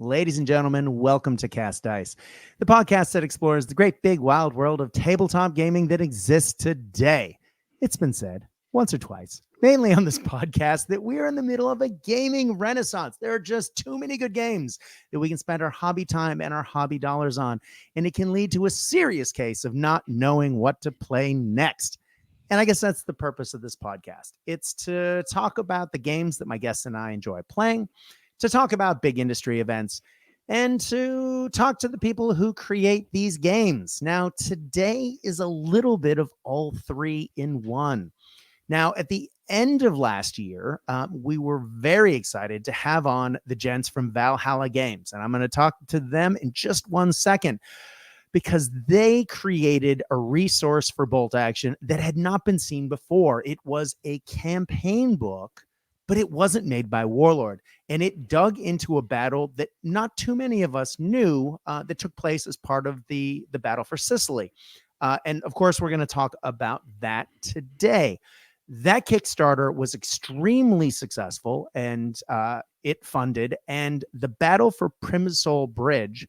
Ladies and gentlemen, welcome to Cast Dice, the podcast that explores the great big wild world of tabletop gaming that exists today. It's been said once or twice, mainly on this podcast, that we're in the middle of a gaming renaissance. There are just too many good games that we can spend our hobby time and our hobby dollars on, and it can lead to a serious case of not knowing what to play next. And I guess that's the purpose of this podcast. It's to talk about the games that my guests and I enjoy playing, to talk about big industry events, and to talk to the people who create these games. Now, today is a little bit of all three in one. Now, at the end of last year, we were very excited to have on the gents from Valhalla Games, and I'm going to talk to them in just 1 second, because they created a resource for Bolt Action that had not been seen before. It was a campaign book, but it wasn't made by Warlord, and it dug into a battle that not too many of us knew that took place as part of the Battle for Sicily. And of course, we're going to talk about that today. That Kickstarter was extremely successful, and it funded, and the Battle for Primosole Bridge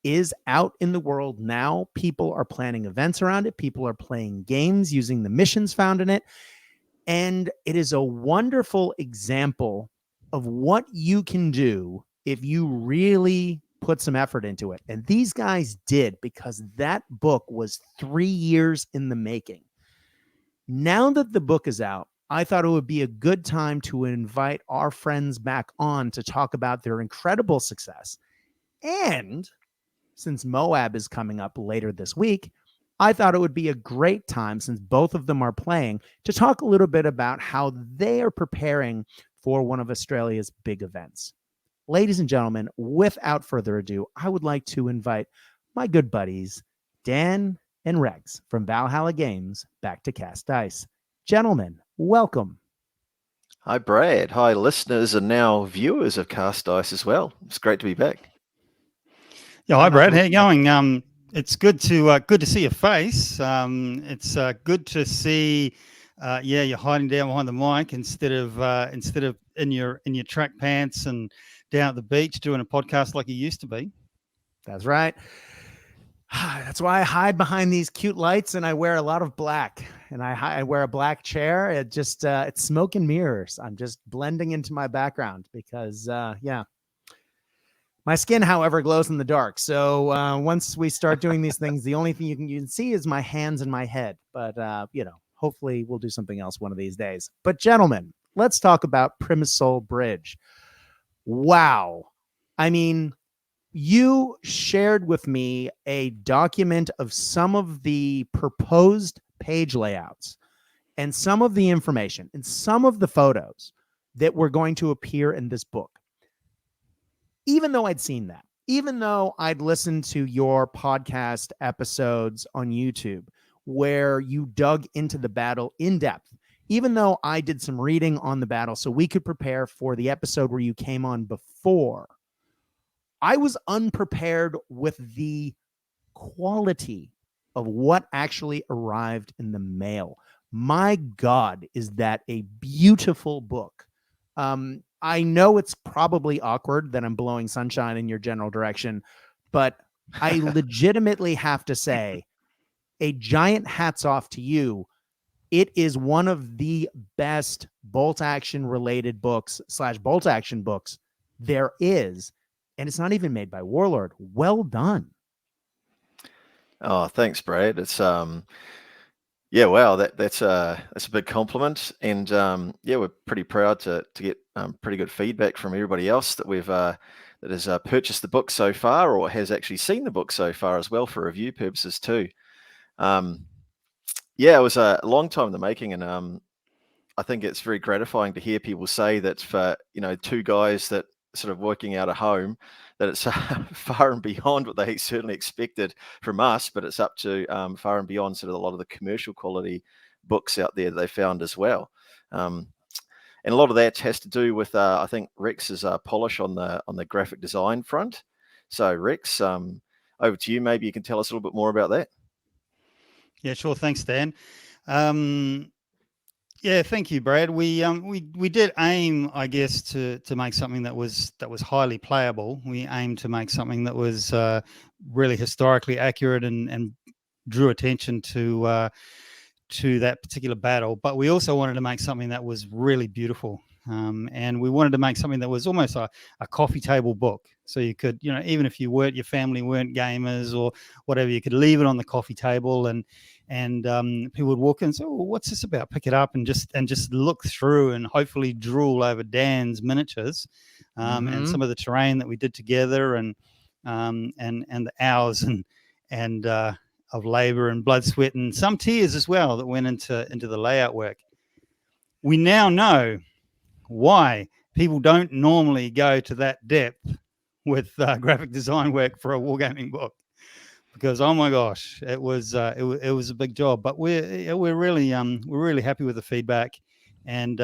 is out in the world now. People are planning events around it. People are playing games using the missions found in it. And it is a wonderful example of what you can do if you really put some effort into it. And these guys did, because that book was 3 years in the making. Now that the book is out, I thought it would be a good time to invite our friends back on to talk about their incredible success. And since MOAB is coming up later this week, I thought it would be a great time, since both of them are playing, to talk a little bit about how they are preparing for one of Australia's big events. Ladies and gentlemen, without further ado, I would like to invite my good buddies, Dan and Rex from Valhalla Games, back to Cast Dice. Gentlemen, welcome. Hi, Brad. Hi, listeners and now viewers of Cast Dice as well. It's great to be back. Yeah, hi, Brad. How you going? It's good to see your face. It's good to see. You're hiding down behind the mic instead of in your track pants and down at the beach doing a podcast like you used to be. That's right. That's why I hide behind these cute lights, and I wear a lot of black, and I wear a black chair. It's smoke and mirrors. I'm just blending into my background because, my skin, however, glows in the dark. So once we start doing these things, the only thing you can see is my hands and my head. But, hopefully we'll do something else one of these days. But gentlemen, let's talk about Primosole Bridge. Wow. I mean, you shared with me a document of some of the proposed page layouts and some of the information and some of the photos that were going to appear in this book. Even though I'd seen that, even though I'd listened to your podcast episodes on YouTube where you dug into the battle in depth, even though I did some reading on the battle so we could prepare for the episode where you came on before, I was unprepared with the quality of what actually arrived in the mail. My God, is that a beautiful book. I know it's probably awkward that I'm blowing sunshine in your general direction, but I legitimately have to say, a giant hats off to you. It is one of the best Bolt Action related books / Bolt Action books there is. And it's not even made by Warlord. Well done. Oh, thanks, Brad. It's wow, that's a big compliment, and we're pretty proud to get pretty good feedback from everybody else that we've that has purchased the book so far, or has actually seen the book so far as well for review purposes too. It was a long time in the making, and I think it's very gratifying to hear people say that for two guys that sort of working out of home, that it's far and beyond what they certainly expected from us, but it's up to far and beyond sort of a lot of the commercial quality books out there that they found as well. And a lot of that has to do with I think Rex's polish on the graphic design front. So Rex, over to you. Maybe you can tell us a little bit more about that. Yeah, sure. Thanks, Dan. Yeah, thank you, Brad. We did aim, I guess, to make something that was highly playable. We aimed to make something that was really historically accurate and drew attention to that particular battle. But we also wanted to make something that was really beautiful. And we wanted to make something that was almost a coffee table book. So you could, even if your family weren't gamers or whatever, you could leave it on the coffee table, and people would walk in and say, "Oh, what's this about?" Pick it up and just look through and hopefully drool over Dan's miniatures, and some of the terrain that we did together, and the hours and of labor and blood, sweat, and some tears as well that went into the layout work. We now know why people don't normally go to that depth with graphic design work for a wargaming book, because oh my gosh, it was a big job. But we're really happy with the feedback, and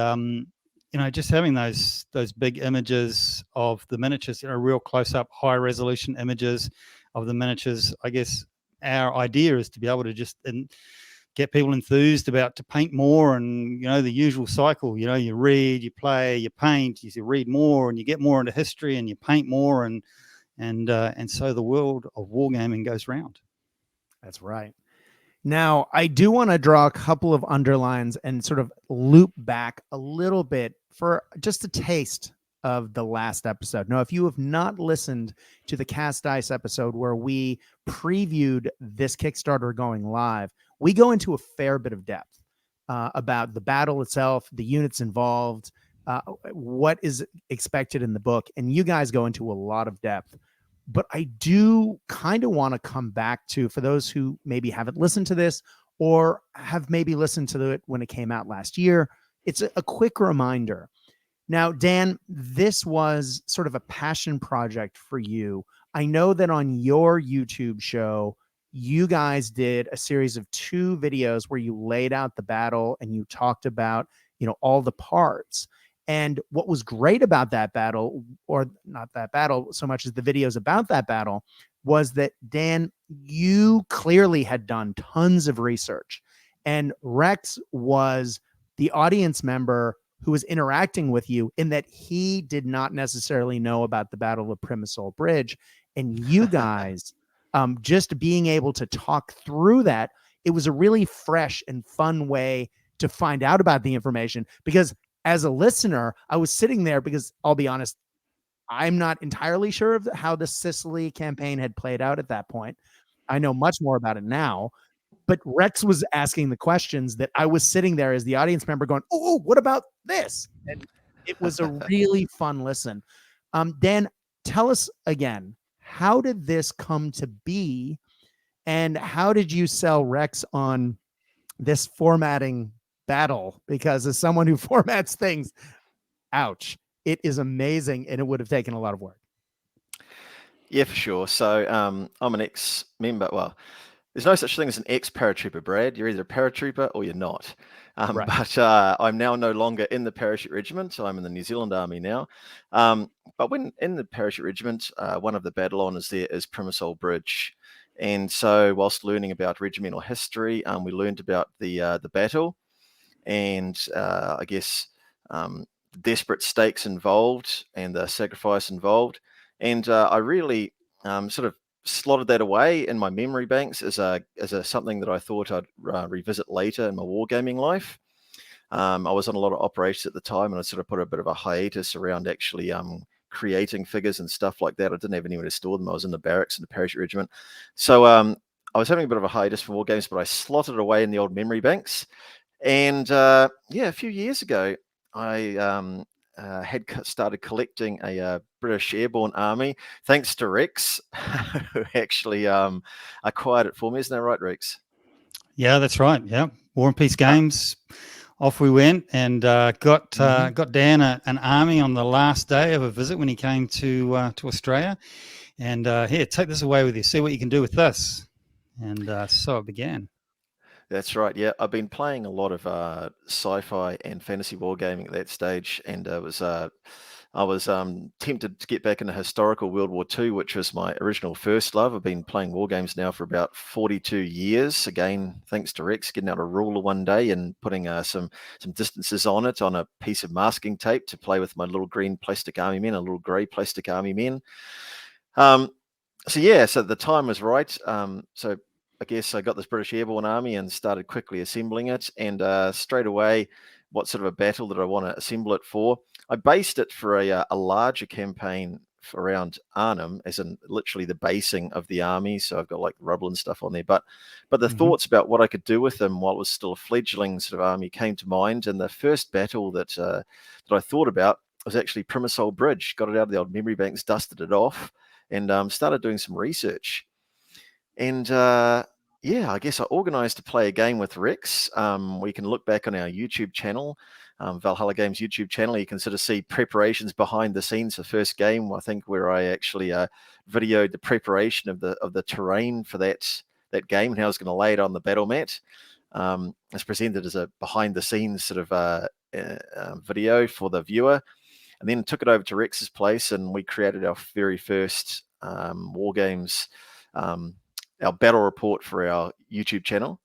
just having those big images of the miniatures, real close up, high resolution images of the miniatures. I guess our idea is to be able to just get people enthused about to paint more, and the usual cycle. You read, you play, you paint, you read more, and you get more into history, and you paint more, and so the world of wargaming goes round. That's right. Now, I do want to draw a couple of underlines and sort of loop back a little bit for just a taste of the last episode. Now, if you have not listened to the Cast Dice episode where we previewed this Kickstarter going live, we go into a fair bit of depth about the battle itself, the units involved, what is expected in the book, and you guys go into a lot of depth. But I do kind of want to come back to, for those who maybe haven't listened to this or have maybe listened to it when it came out last year, it's a quick reminder. Now, Dan, this was sort of a passion project for you. I know that on your YouTube show, you guys did a series of 2 videos where you laid out the battle and you talked about, all the parts. And what was great about that battle, or not that battle so much as the videos about that battle, was that, Dan, you clearly had done tons of research. And Rex was the audience member who was interacting with you, in that he did not necessarily know about the Battle of Primosole Bridge. And you guys, just being able to talk through that, it was a really fresh and fun way to find out about the information. Because as a listener, I was sitting there, because I'll be honest, I'm not entirely sure of how the Sicily campaign had played out at that point. I know much more about it now, but Rex was asking the questions that I was sitting there as the audience member going, "Oh, what about this?" And it was a really fun listen. Dan, tell us again, how did this come to be, and how did you sell Rex on this formatting battle? Because as someone who formats things, ouch, it is amazing, and it would have taken a lot of work. Yeah, for sure. So I'm an ex-member. Well, there's no such thing as an ex-paratrooper, Brad. You're either a paratrooper or you're not. Right. But I'm now no longer in the parachute regiment, so I'm in the New Zealand Army now. But when in the parachute regiment, one of the battle honours there is Primosole Bridge. And so whilst learning about regimental history, we learned about the battle, and I guess desperate stakes involved and the sacrifice involved. And I really sort of slotted that away in my memory banks as a something that I thought I'd revisit later in my wargaming life. I was on a lot of operations at the time, and I sort of put a bit of a hiatus around actually creating figures and stuff like that. I didn't have anywhere to store them. I was in the barracks in the parachute regiment. So I was having a bit of a hiatus from wargames, but I slotted it away in the old memory banks. And a few years ago, I had started collecting a British Airborne Army, thanks to Rex, who actually acquired it for me. Isn't that right, Rex? Yeah, that's right. Yeah, War and Peace Games. Off we went, and got Dan an army on the last day of a visit when he came to Australia. And here, take this away with you. See what you can do with this. And so it began. That's right. Yeah, I've been playing a lot of sci-fi and fantasy wargaming at that stage, and it was I was tempted to get back into historical World War II, which was my original first love. I've been playing war games now for about 42 years. Again, thanks to Rex getting out a ruler one day and putting some distances on it on a piece of masking tape to play with my little green plastic army men, a little grey plastic army men. So the time was right. So I guess I got this British Airborne Army and started quickly assembling it. And straight away, what sort of a battle did I want to assemble it for? I based it for a larger campaign around Arnhem, as in literally the basing of the army. So I've got like rubble and stuff on there. But the thoughts about what I could do with them while it was still a fledgling sort of army came to mind. And the first battle that I thought about was actually Primosole Bridge. Got it out of the old memory banks, dusted it off, and started doing some research. And I guess I organized to play a game with Rex. We can look back on our YouTube channel, Valhalla Games YouTube channel. You can sort of see preparations behind the scenes for first game, I think, where I actually videoed the preparation of the terrain for that game and how I was going to lay it on the battle mat. It's presented as a behind the scenes sort of video for the viewer. And then took it over to Rex's place, and we created our very first War Games, our battle report for our YouTube channel.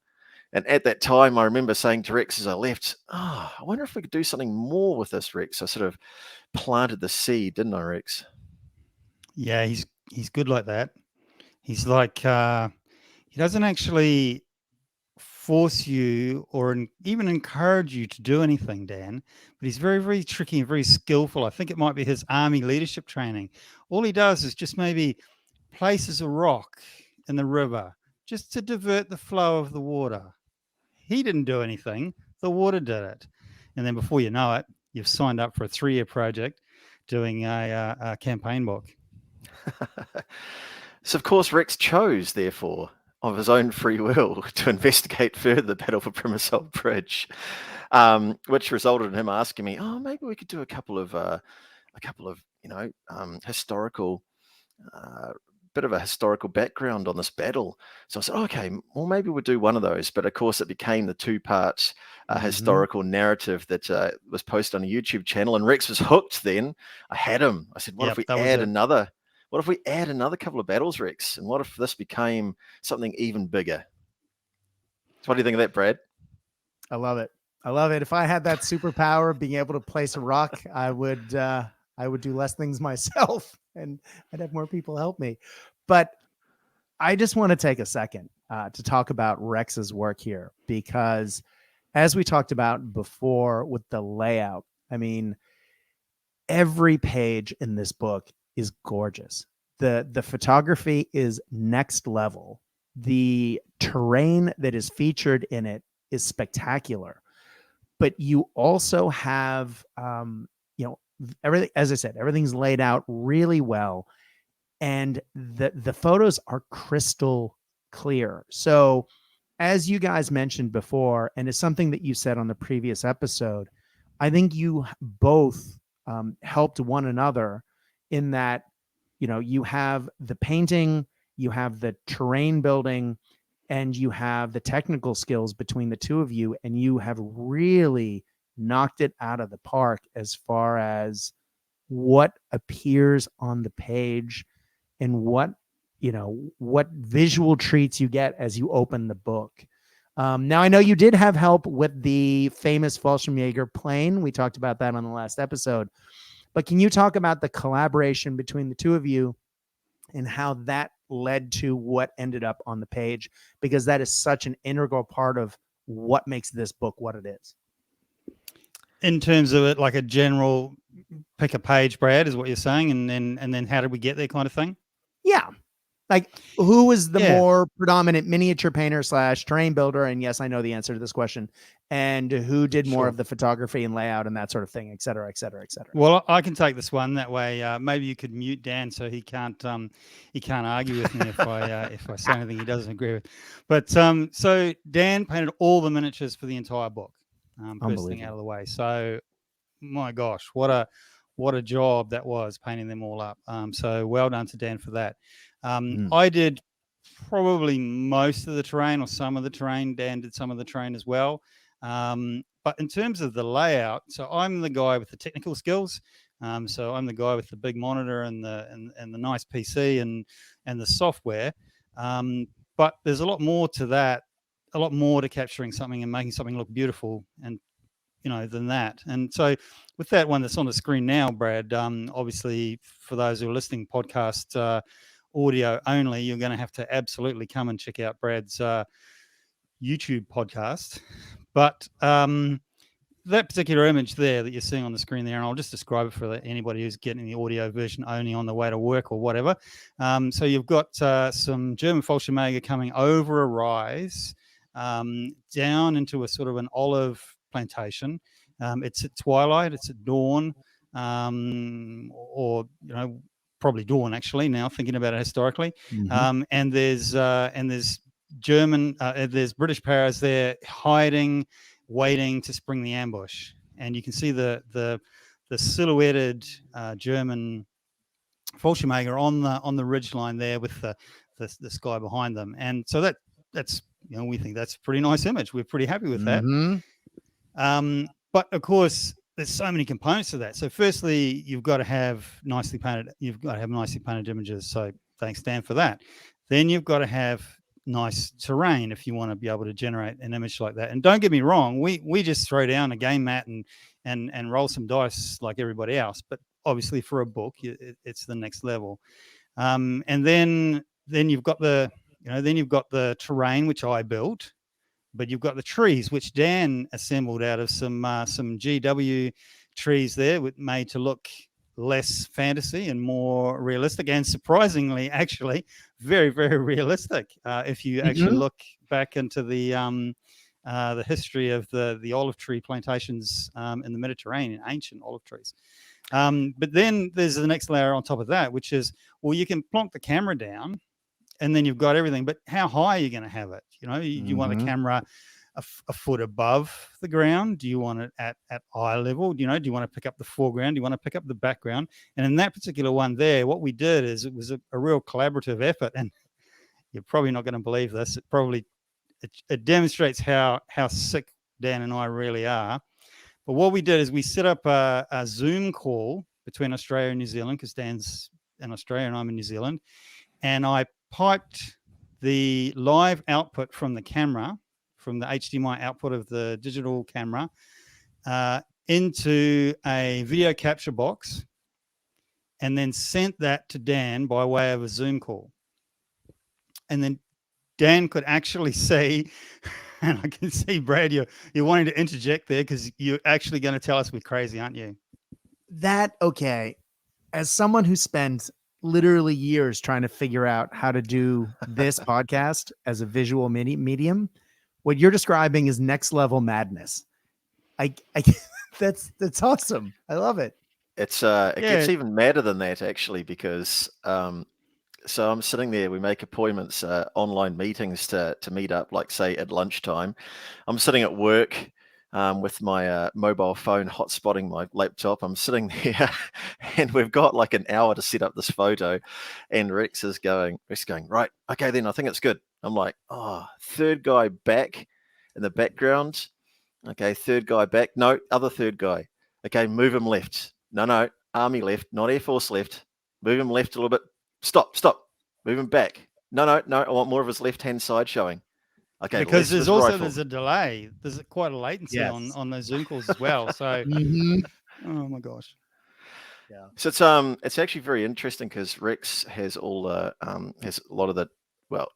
And at that time, I remember saying to Rex as I left, I wonder if we could do something more with this, Rex. I sort of planted the seed, didn't I, Rex? Yeah, he's good like that. He's like, he doesn't actually force you or even encourage you to do anything, Dan, but he's very, very tricky and very skillful. I think it might be his army leadership training. All he does is just maybe places a rock in the river just to divert the flow of the water. He didn't do anything. The water did it. And then before you know it, you've signed up for a 3-year project doing a campaign book. So, of course, Rex chose, therefore, of his own free will, to investigate further the Battle for Primosole Bridge, which resulted in him asking me, maybe we could do a couple of historical, bit of a historical background on this battle. So I said, okay, well, maybe we'll do one of those. But of course, it became the 2-part historical narrative that was posted on a YouTube channel, and Rex was hooked. Then I had him. I said, what if we add another? What if we add another couple of battles, Rex? And what if this became something even bigger? So what do you think of that, Brad? I love it. I love it. If I had that superpower of being able to place a rock, I would do less things myself, and I'd have more people help me. But I just want to take a second to talk about Rex's work here, because as we talked about before with the layout, I mean, every page in this book is gorgeous. The photography is next level. The terrain that is featured in it is spectacular. But you also have, everything, as I said, everything's laid out really well. And the photos are crystal clear. So as you guys mentioned before, and it's something that you said on the previous episode, I think you both helped one another in that, you have the painting, you have the terrain building, and you have the technical skills between the two of you, and you have really knocked it out of the park as far as what appears on the page and what visual treats you get as you open the book. Now, I know you did have help with the famous Fallschirmjäger plane. We talked about that on the last episode. But can you talk about the collaboration between the two of you and how that led to what ended up on the page? Because that is such an integral part of what makes this book what it is. In terms of it, like a general pick a page, Brad, is what you're saying, and then how did we get there kind of thing? Yeah. Like, who was the more predominant miniature painter / terrain builder? And yes, I know the answer to this question. And who did more of the photography and layout and that sort of thing, et cetera, et cetera, et cetera. Well, I can take this one. That way, maybe you could mute Dan so he can't argue with me if I say anything he doesn't agree with. But so Dan painted all the miniatures for the entire book. First thing out of the way. So, my gosh, what a job that was, painting them all up. So well done to Dan for that. I did probably most of the terrain or some of the terrain. Dan did some of the terrain as well. But in terms of the layout, so I'm the guy with the technical skills. So I'm the guy with the big monitor and the nice PC and the software. But there's a lot more to that, a lot more to capturing something and making something look beautiful and than that. And so with that one that's on the screen now, Brad, obviously for those who are listening podcast audio only, you're going to have to absolutely come and check out Brad's YouTube podcast. But that particular image there that you're seeing on the screen there, and I'll just describe it for anybody who's getting the audio version only on the way to work or whatever. So you've got some German Fallschirmjäger coming over a rise down into a sort of an olive plantation. It's at twilight, it's at dawn, or probably dawn actually. Now thinking about it historically, and there's German, there's British powers there hiding, waiting to spring the ambush, and you can see the silhouetted German Fallschirmjäger on the ridge line there with the sky behind them, and so that's we think that's a pretty nice image. We're pretty happy with that. But of course, there's so many components to that. So firstly, you've got to have nicely painted images. So thanks, Dan, for that. Then you've got to have nice terrain if you want to be able to generate an image like that. And don't get me wrong, we just throw down a game mat and roll some dice like everybody else. But obviously, for a book, it's the next level. And then you've got the terrain which I built. But you've got the trees, which Dan assembled out of some GW trees there, made to look less fantasy and more realistic, and surprisingly, actually, very, very realistic. If you actually look back into the history of the olive tree plantations in the Mediterranean, ancient olive trees. But then there's the next layer on top of that, which is, well, you can plonk the camera down, and then you've got everything. But how high are you going to have it? You want the camera a foot above the ground? Do you want it at eye level? Do you want to pick up the foreground? Do you want to pick up the background? And in that particular one there, what we did is it was a real collaborative effort. And you're probably not going to believe this. It demonstrates how sick Dan and I really are. But what we did is we set up a Zoom call between Australia and New Zealand, because Dan's in Australia and I'm in New Zealand. And I piped the live output from the camera, from the HDMI output of the digital camera, into a video capture box, and then sent that to Dan by way of a Zoom call. And then Dan could actually see, and I can see, Brad, you're wanting to interject there because you're actually going to tell us we're crazy, aren't you? Okay. As someone who spent literally years trying to figure out how to do this podcast as a visual medium, what you're describing is next level madness. That's awesome. I love it. It gets even madder than that, actually, because so I'm sitting there, we make appointments, online meetings to meet up, like say at lunchtime. I'm sitting at work with my mobile phone hotspotting my laptop. I'm sitting there and we've got like an hour to set up this photo, and Rex is going, right, okay, then I think it's good. I'm like, third guy back in the background. Okay, third guy back. No, other third guy. Okay, move him left. No, army left, not Air Force left. Move him left a little bit. Stop. Move him back. No, I want more of his left-hand side showing. Okay, because there's a delay. There's quite a latency on those Zoom calls as well. So, oh my gosh. Yeah. So it's actually very interesting because Rex has all has a lot of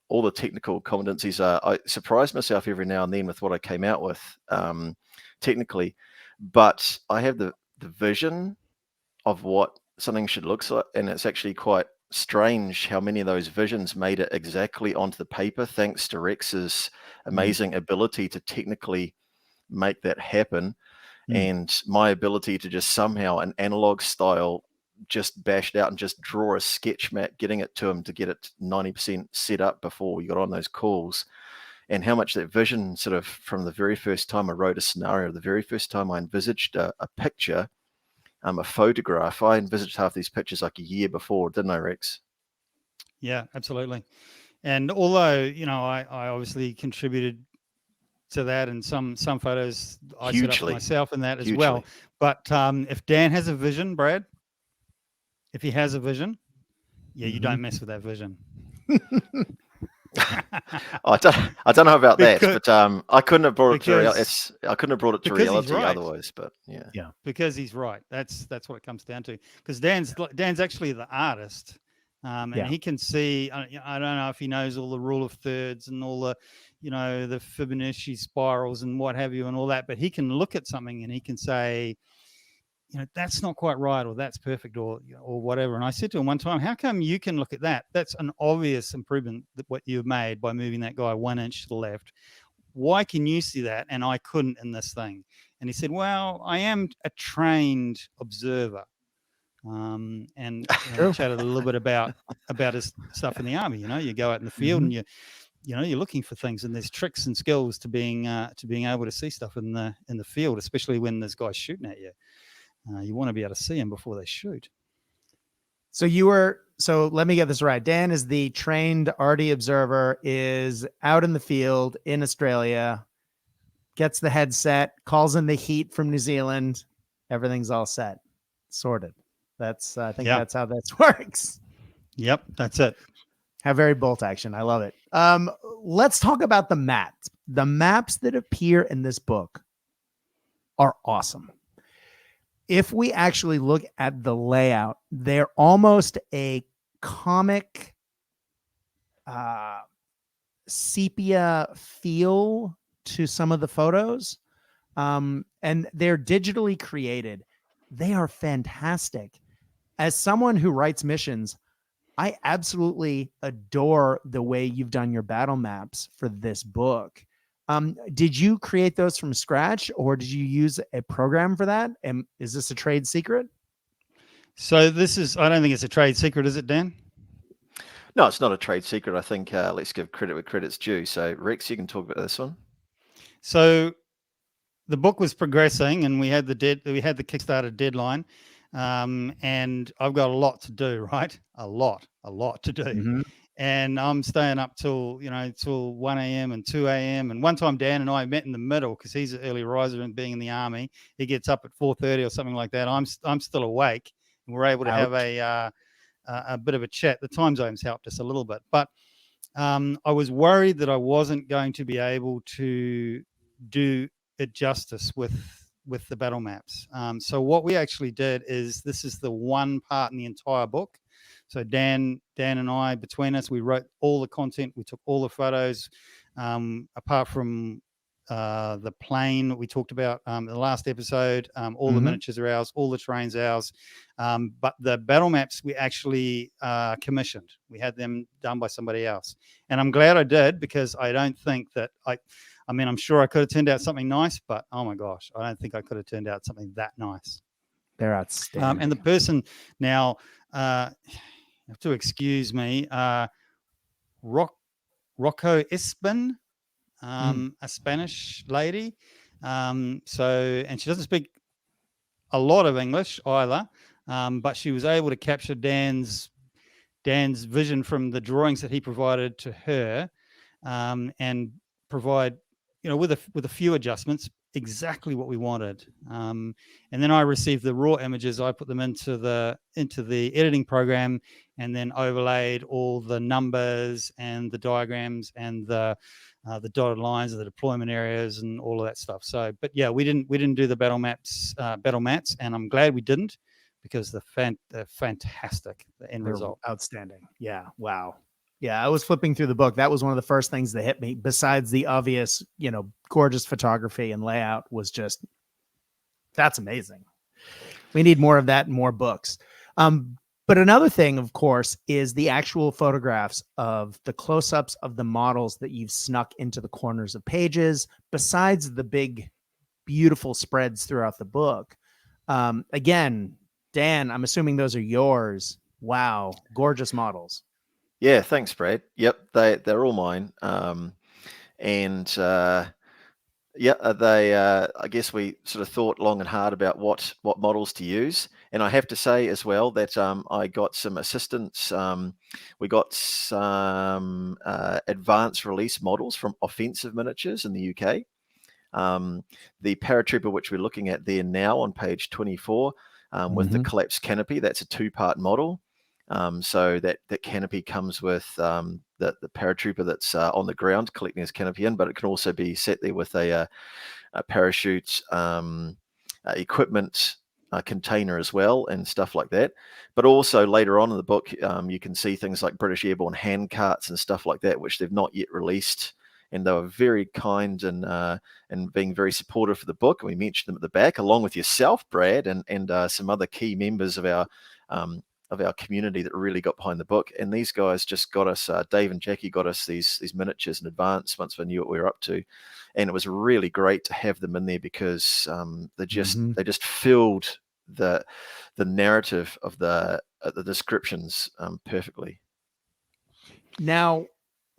all the technical competencies. I surprise myself every now and then with what I came out with technically, but I have the vision of what something should look like, and it's actually quite strange how many of those visions made it exactly onto the paper, thanks to Rex's amazing ability to technically make that happen, and my ability to just somehow an analog style just bash it out and just draw a sketch map, getting it to him to get it 90% set up before we got on those calls. And how much that vision sort of from the very first time I wrote a scenario, the very first time I envisaged a picture, a photograph, I envisaged half these pictures like a year before, didn't I, Rex? Yeah, absolutely. And although, I obviously contributed to that, and some photos I set up myself in that as well. But if Dan has a vision, Brad, If he has a vision, you Mm-hmm. don't mess with that vision. I don't know about that, Because- but I couldn't have brought it to because- I couldn't have brought it to because he's reality right. otherwise. But yeah. Because he's right. That's what it comes down to. Because Dan's actually the artist, and Yeah. he can see. I don't know if he knows all the rule of thirds and all the, the Fibonacci spirals and what have you and all that. But he can look at something and he can say, that's not quite right, or that's perfect, or whatever. And I said to him one time, how come you can look at that? That's an obvious improvement that what you've made by moving that guy 1 inch to the left. Why can you see that and I couldn't in this thing? And he said, well, I am a trained observer. And we chatted a little bit about his stuff in the army. You go out in the field and you're looking for things, and there's tricks and skills to being able to see stuff in the field, especially when there's guys shooting at you. You want to be able to see them before they shoot. So let me get this right. Dan is the trained arty observer, is out in the field in Australia, gets the headset, calls in the heat from New Zealand. Everything's all set, sorted. I think that's how this works. Yep, that's it. How very Bolt Action. I love it. Let's talk about the maps. The maps that appear in this book are awesome. If we actually look at the layout, they're almost a comic sepia feel to some of the photos. And they're digitally created. They are fantastic. As someone who writes missions, I absolutely adore the way you've done your battle maps for this book. Did you create those from scratch, or did you use a program for that? And is this a trade secret? So I don't think it's a trade secret, is it, Dan? No, it's not a trade secret. I think let's give credit where credit's due. So Rex, you can talk about this one. So the book was progressing, and we had the Kickstarter deadline, and I've got a lot to do, right? A lot to do. Mm-hmm. And I'm staying up till 1 a.m. and 2 a.m. And one time Dan and I met in the middle because he's an early riser and being in the army, he gets up at 4:30 or something like that. I'm still awake, and we're able to have a bit of a chat. The time zones helped us a little bit, but I was worried that I wasn't going to be able to do it justice with the battle maps. So what we actually did is, this is the one part in the entire book. So Dan and I, between us, we wrote all the content. We took all the photos, apart from the plane that we talked about in the last episode. All the miniatures are ours, all the terrain's ours. But the battle maps we actually commissioned. We had them done by somebody else. And I'm glad I did, because I don't think that I'm sure I could have turned out something nice, but oh my gosh, I don't think I could have turned out something that nice. They're outstanding. And the person now, you have to excuse me, Rocco Espin, a Spanish lady. And she doesn't speak a lot of English either, but she was able to capture Dan's vision from the drawings that he provided to her, and provide, with a few adjustments, exactly what we wanted. And then I received the raw images. I put them into the editing program, and then overlaid all the numbers and the diagrams and the dotted lines of the deployment areas and all of that stuff. So, but yeah, we didn't do the battle mats, and I'm glad we didn't, because they're fantastic. The end result, outstanding. Yeah. Wow. Yeah, I was flipping through the book. That was one of the first things that hit me, besides the obvious, gorgeous photography and layout, was just, that's amazing. We need more of that in more books. But another thing, of course, is the actual photographs of the close-ups of the models that you've snuck into the corners of pages, besides the big, beautiful spreads throughout the book. Again, Dan, I'm assuming those are yours. Wow, gorgeous models. Yeah, thanks, Brad. Yep, they're all mine. I guess we sort of thought long and hard about what models to use. And I have to say as well that I got some assistance. We got some advanced release models from Offensive Miniatures in the UK. The paratrooper, which we're looking at there now on page 24, with the collapsed canopy. That's a 2-part model. So that canopy comes with the paratrooper that's on the ground collecting his canopy in, but it can also be set there with a parachute equipment container as well, and stuff like that. But also later on in the book, you can see things like British Airborne hand carts and stuff like that, which they've not yet released. And they were very kind and being very supportive for the book. And we mentioned them at the back, along with yourself, Brad, and some other key members of our community that really got behind the book. And these guys just got us, Dave and Jackie got us these miniatures in advance once we knew what we were up to. And it was really great to have them in there because they just filled the narrative of the descriptions perfectly. Now,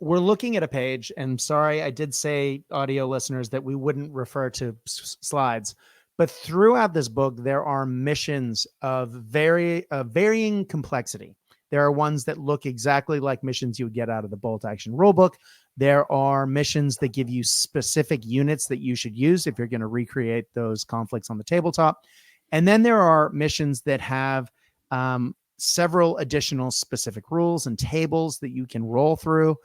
we're looking at a page, and sorry, I did say, audio listeners, that we wouldn't refer to slides, but throughout this book, there are missions of varying complexity. There are ones that look exactly like missions you would get out of the Bolt Action rulebook. There are missions that give you specific units that you should use if you're going to recreate those conflicts on the tabletop. And then there are missions that have several additional specific rules and tables that you can roll through.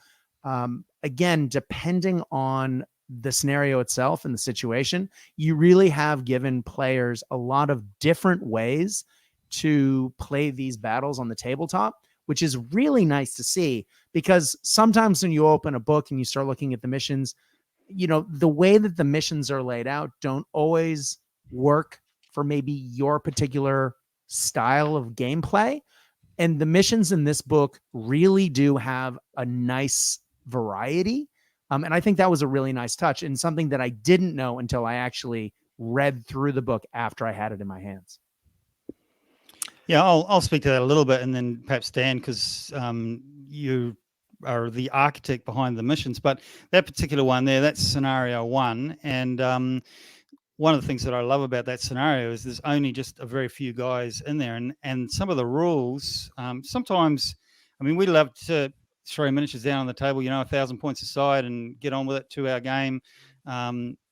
Again, depending on the scenario itself and the situation, you really have given players a lot of different ways to play these battles on the tabletop, which is really nice to see, because sometimes when you open a book and you start looking at the missions, the way that the missions are laid out don't always work for maybe your particular style of gameplay. And the missions in this book really do have a nice variety. And I think that was a really nice touch, and something that I didn't know until I actually read through the book after I had it in my hands. Yeah, I'll speak to that a little bit, and then perhaps Dan, because you are the architect behind the missions. But that particular one there, that's scenario 1. And one of the things that I love about that scenario is there's only just a very few guys in there. And some of the rules, sometimes, we love to throw miniatures down on the table, 1,000 points aside and get on with it, 2-hour game,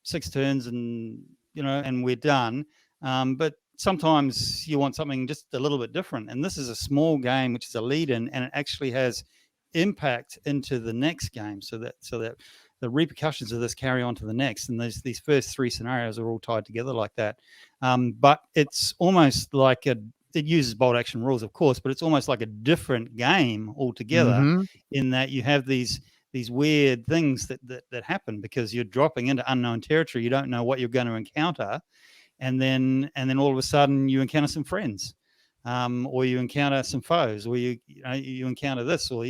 6 turns, and, and we're done. But sometimes you want something just a little bit different. And this is a small game, which is a lead-in, and it actually has impact into the next game, so that the repercussions of this carry on to the next. And these first 3 scenarios are all tied together like that. But it's almost like it uses bolt action rules, of course, but it's almost like a different game altogether, in that you have these weird things that happen because you're dropping into unknown territory. You don't know what you're going to encounter. And then all of a sudden you encounter some friends, or you encounter some foes, or you encounter this, or,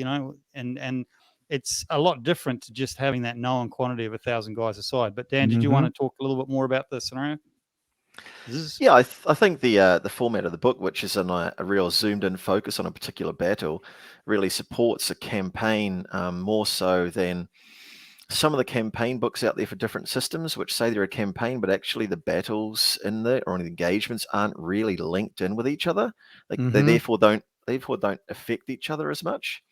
and it's a lot different to just having that known quantity of 1,000 guys aside. But Dan, did you want to talk a little bit more about the scenario? Yeah, I think the format of the book, which is a real zoomed in focus on a particular battle, really supports a campaign more so than some of the campaign books out there for different systems, which say they're a campaign, but actually the battles in there or the engagements aren't really linked in with each other. They therefore don't affect each other as much.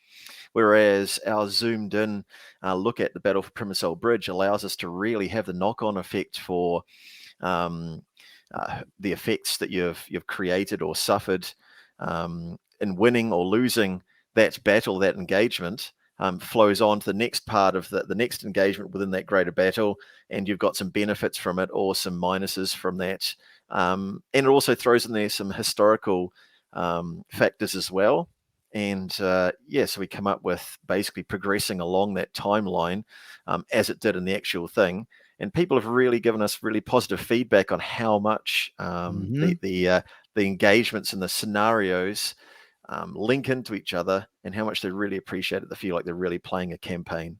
Whereas our zoomed in look at the Battle for Primosole Bridge allows us to really have the knock-on effect for the effects that you've created or suffered in winning or losing that battle, that engagement. Flows on to the next part of the next engagement within that greater battle, and you've got some benefits from it or some minuses from that. And it also throws in there some historical factors as well. And so we come up with basically progressing along that timeline as it did in the actual thing. And people have really given us really positive feedback on how much the engagements and the scenarios link into each other, and how much they really appreciate it. They feel like they're really playing a campaign.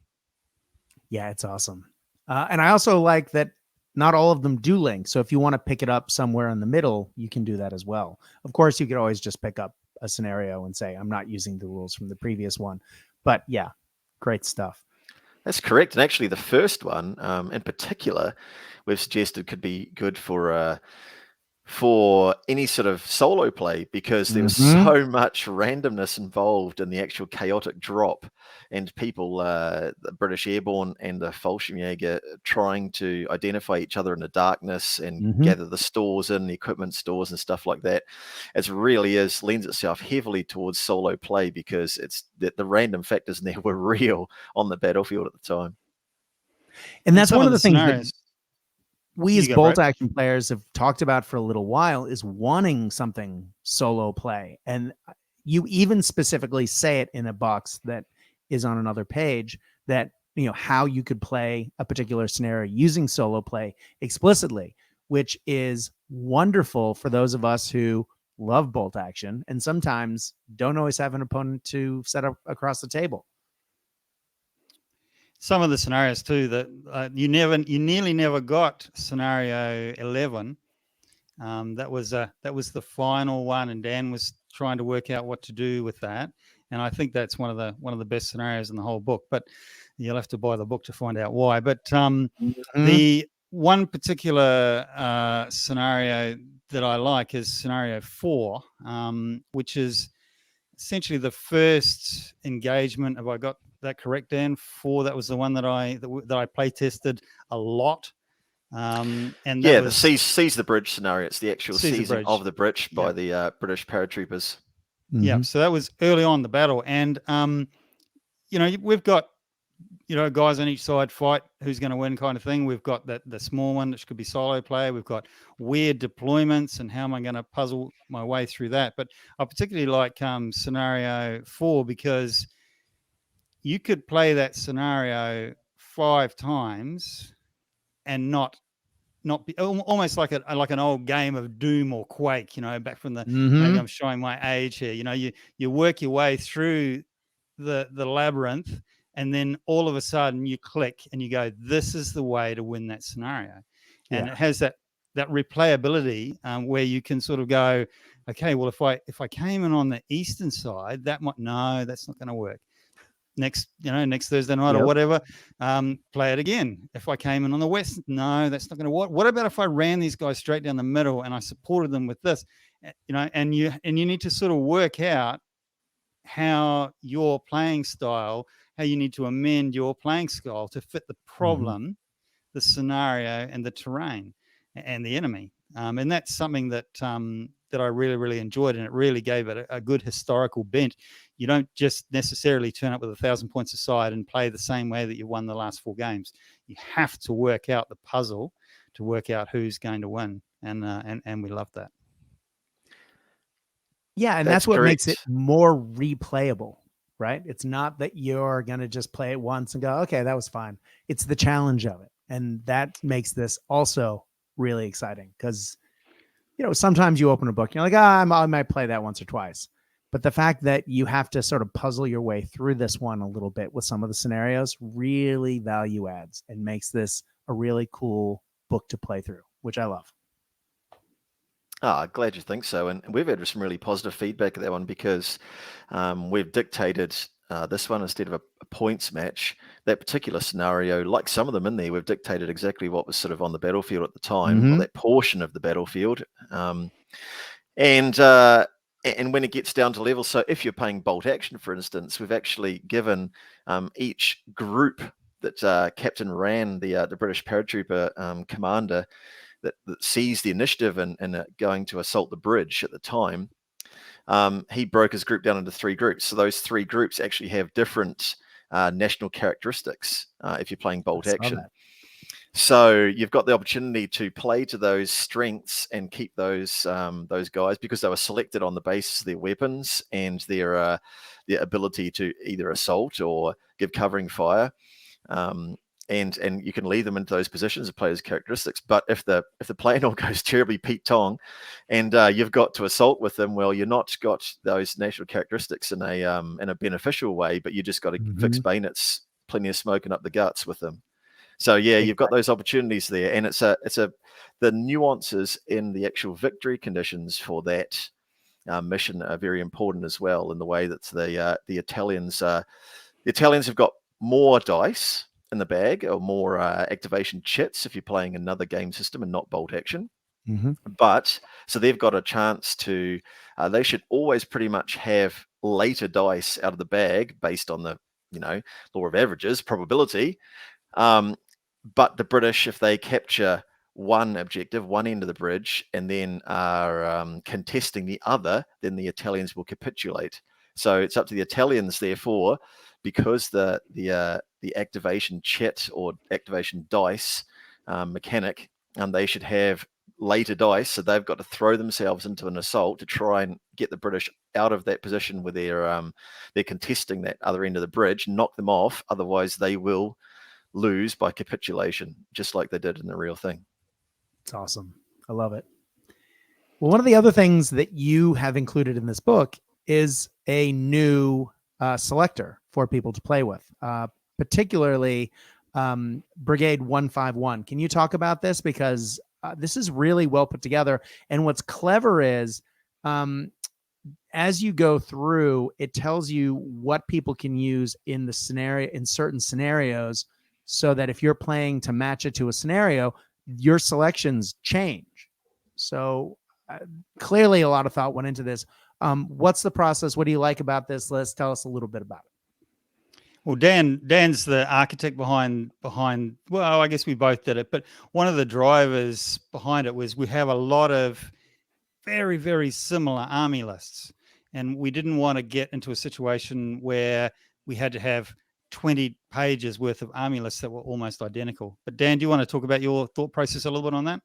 Yeah, it's awesome. And I also like that not all of them do link. So if you want to pick it up somewhere in the middle, you can do that as well. Of course, you could always just pick up a scenario and say, I'm not using the rules from the previous one. But yeah, great stuff. That's correct. And actually, the first one in particular, we've suggested could be good for for any sort of solo play, because there was so much randomness involved in the actual chaotic drop, and people, the British Airborne and the Fallschirmjäger, trying to identify each other in the darkness and gather the stores in, the equipment stores and stuff like that. It really lends itself heavily towards solo play, because it's the random factors in there were real on the battlefield at the time. And that's one of the things scenarios that we as bolt action players have talked about for a little while, is wanting something solo play. And you even specifically say it in a box that is on another page, that, you know, how you could play a particular scenario using solo play explicitly, which is wonderful for those of us who love bolt action and sometimes don't always have an opponent to set up across the table. Some of the scenarios too that you nearly never got scenario 11. That was the final one, and Dan was trying to work out what to do with that. And I think that's one of the best scenarios in the whole book. But you'll have to buy the book to find out why. But the one particular scenario that I like is scenario 4, which is essentially the first engagement. Have I got that correct, Dan? 4. That was the one that I play tested a lot. And that was the seize the bridge scenario. It's the actual seizing of the bridge by the British paratroopers. Yeah, so that was early on in the battle, and you know, we've got, you know, guys on each side fight who's going to win kind of thing. We've got the small one, which could be solo play. We've got weird deployments, and how am I going to puzzle my way through that? But I particularly like scenario 4, because you could play that scenario 5 times and not be almost like an old game of Doom or Quake, you know, back from the, maybe I'm showing my age here, you know, you work your way through the labyrinth, and then all of a sudden you click and you go, this is the way to win that scenario. And it has that replayability, where you can sort of go, okay, well, if I came in on the eastern side, that's not going to work. Next Thursday night or whatever, play it again. If I came in on the west, no, that's not going to work. What about if I ran these guys straight down the middle and I supported them with this? You know, and you need to sort of work out how your playing style, how you need to amend your playing style to fit the problem, the scenario, and the terrain, and the enemy. And that's something that that I really, really enjoyed, and it really gave it a good historical bent. You don't just necessarily turn up with 1,000 points aside and play the same way that you won the last 4 games. You have to work out the puzzle to work out who's going to win, and we love that. Yeah, and that's what makes it more replayable, right? It's not that you're going to just play it once and go, okay, that was fine. It's the challenge of it. And that makes this also really exciting, because, you know, sometimes you open a book and you're like, I might play that once or twice. But the fact that you have to sort of puzzle your way through this one a little bit with some of the scenarios really value adds and makes this a really cool book to play through, which I love. Glad you think so. And we've had some really positive feedback of that one, because we've dictated this one instead of a points match. That particular scenario, like some of them in there, we've dictated exactly what was sort of on the battlefield at the time, or that portion of the battlefield. And when it gets down to level, so if you're playing bolt action, for instance, we've actually given each group that Captain Ran, the British paratrooper commander, that seized the initiative and going to assault the bridge at the time, he broke his group down into 3 groups. So those 3 groups actually have different national characteristics if you're playing bolt action. So you've got the opportunity to play to those strengths and keep those guys, because they were selected on the basis of their weapons and their ability to either assault or give covering fire. And you can lead them into those positions of players' characteristics. But if the plan all goes terribly Pete Tong, and you've got to assault with them, well, you're not got those national characteristics in a beneficial way, but you just got to fix bayonets, plenty of smoking up the guts with them. So yeah, you've got those opportunities there, and it's the nuances in the actual victory conditions for that mission are very important as well, in the way that the Italians have got more dice in the bag, or more activation chits if you're playing another game system and not bolt action. Mm-hmm. But so they've got a chance to, they should always pretty much have later dice out of the bag based on the, law of averages, probability. But the British, if they capture one objective, one end of the bridge, and then are contesting the other, then the Italians will capitulate. So it's up to the Italians, therefore, because the activation chit or activation dice mechanic, they should have later dice, so they've got to throw themselves into an assault to try and get the British out of that position where they're contesting that other end of the bridge, knock them off. Otherwise, they will lose by capitulation, just like they did in the real thing. It's awesome. I love it. Well, one of the other things that you have included in this book is a new selector for people to play with, particularly Brigade 151. Can you talk about this? Because this is really well put together. And what's clever is as you go through, it tells you what people can use in the scenario, in certain scenarios, so that if you're playing to match it to a scenario, your selections change. So clearly a lot of thought went into this. What's the process? What do you like about this list? Tell us a little bit about it. Well, Dan's the architect behind. Well, I guess we both did it, but one of the drivers behind it was we have a lot of very, very similar army lists, and we didn't want to get into a situation where we had to have 20 pages worth of army lists that were almost identical. But Dan, do you want to talk about your thought process a little bit on that?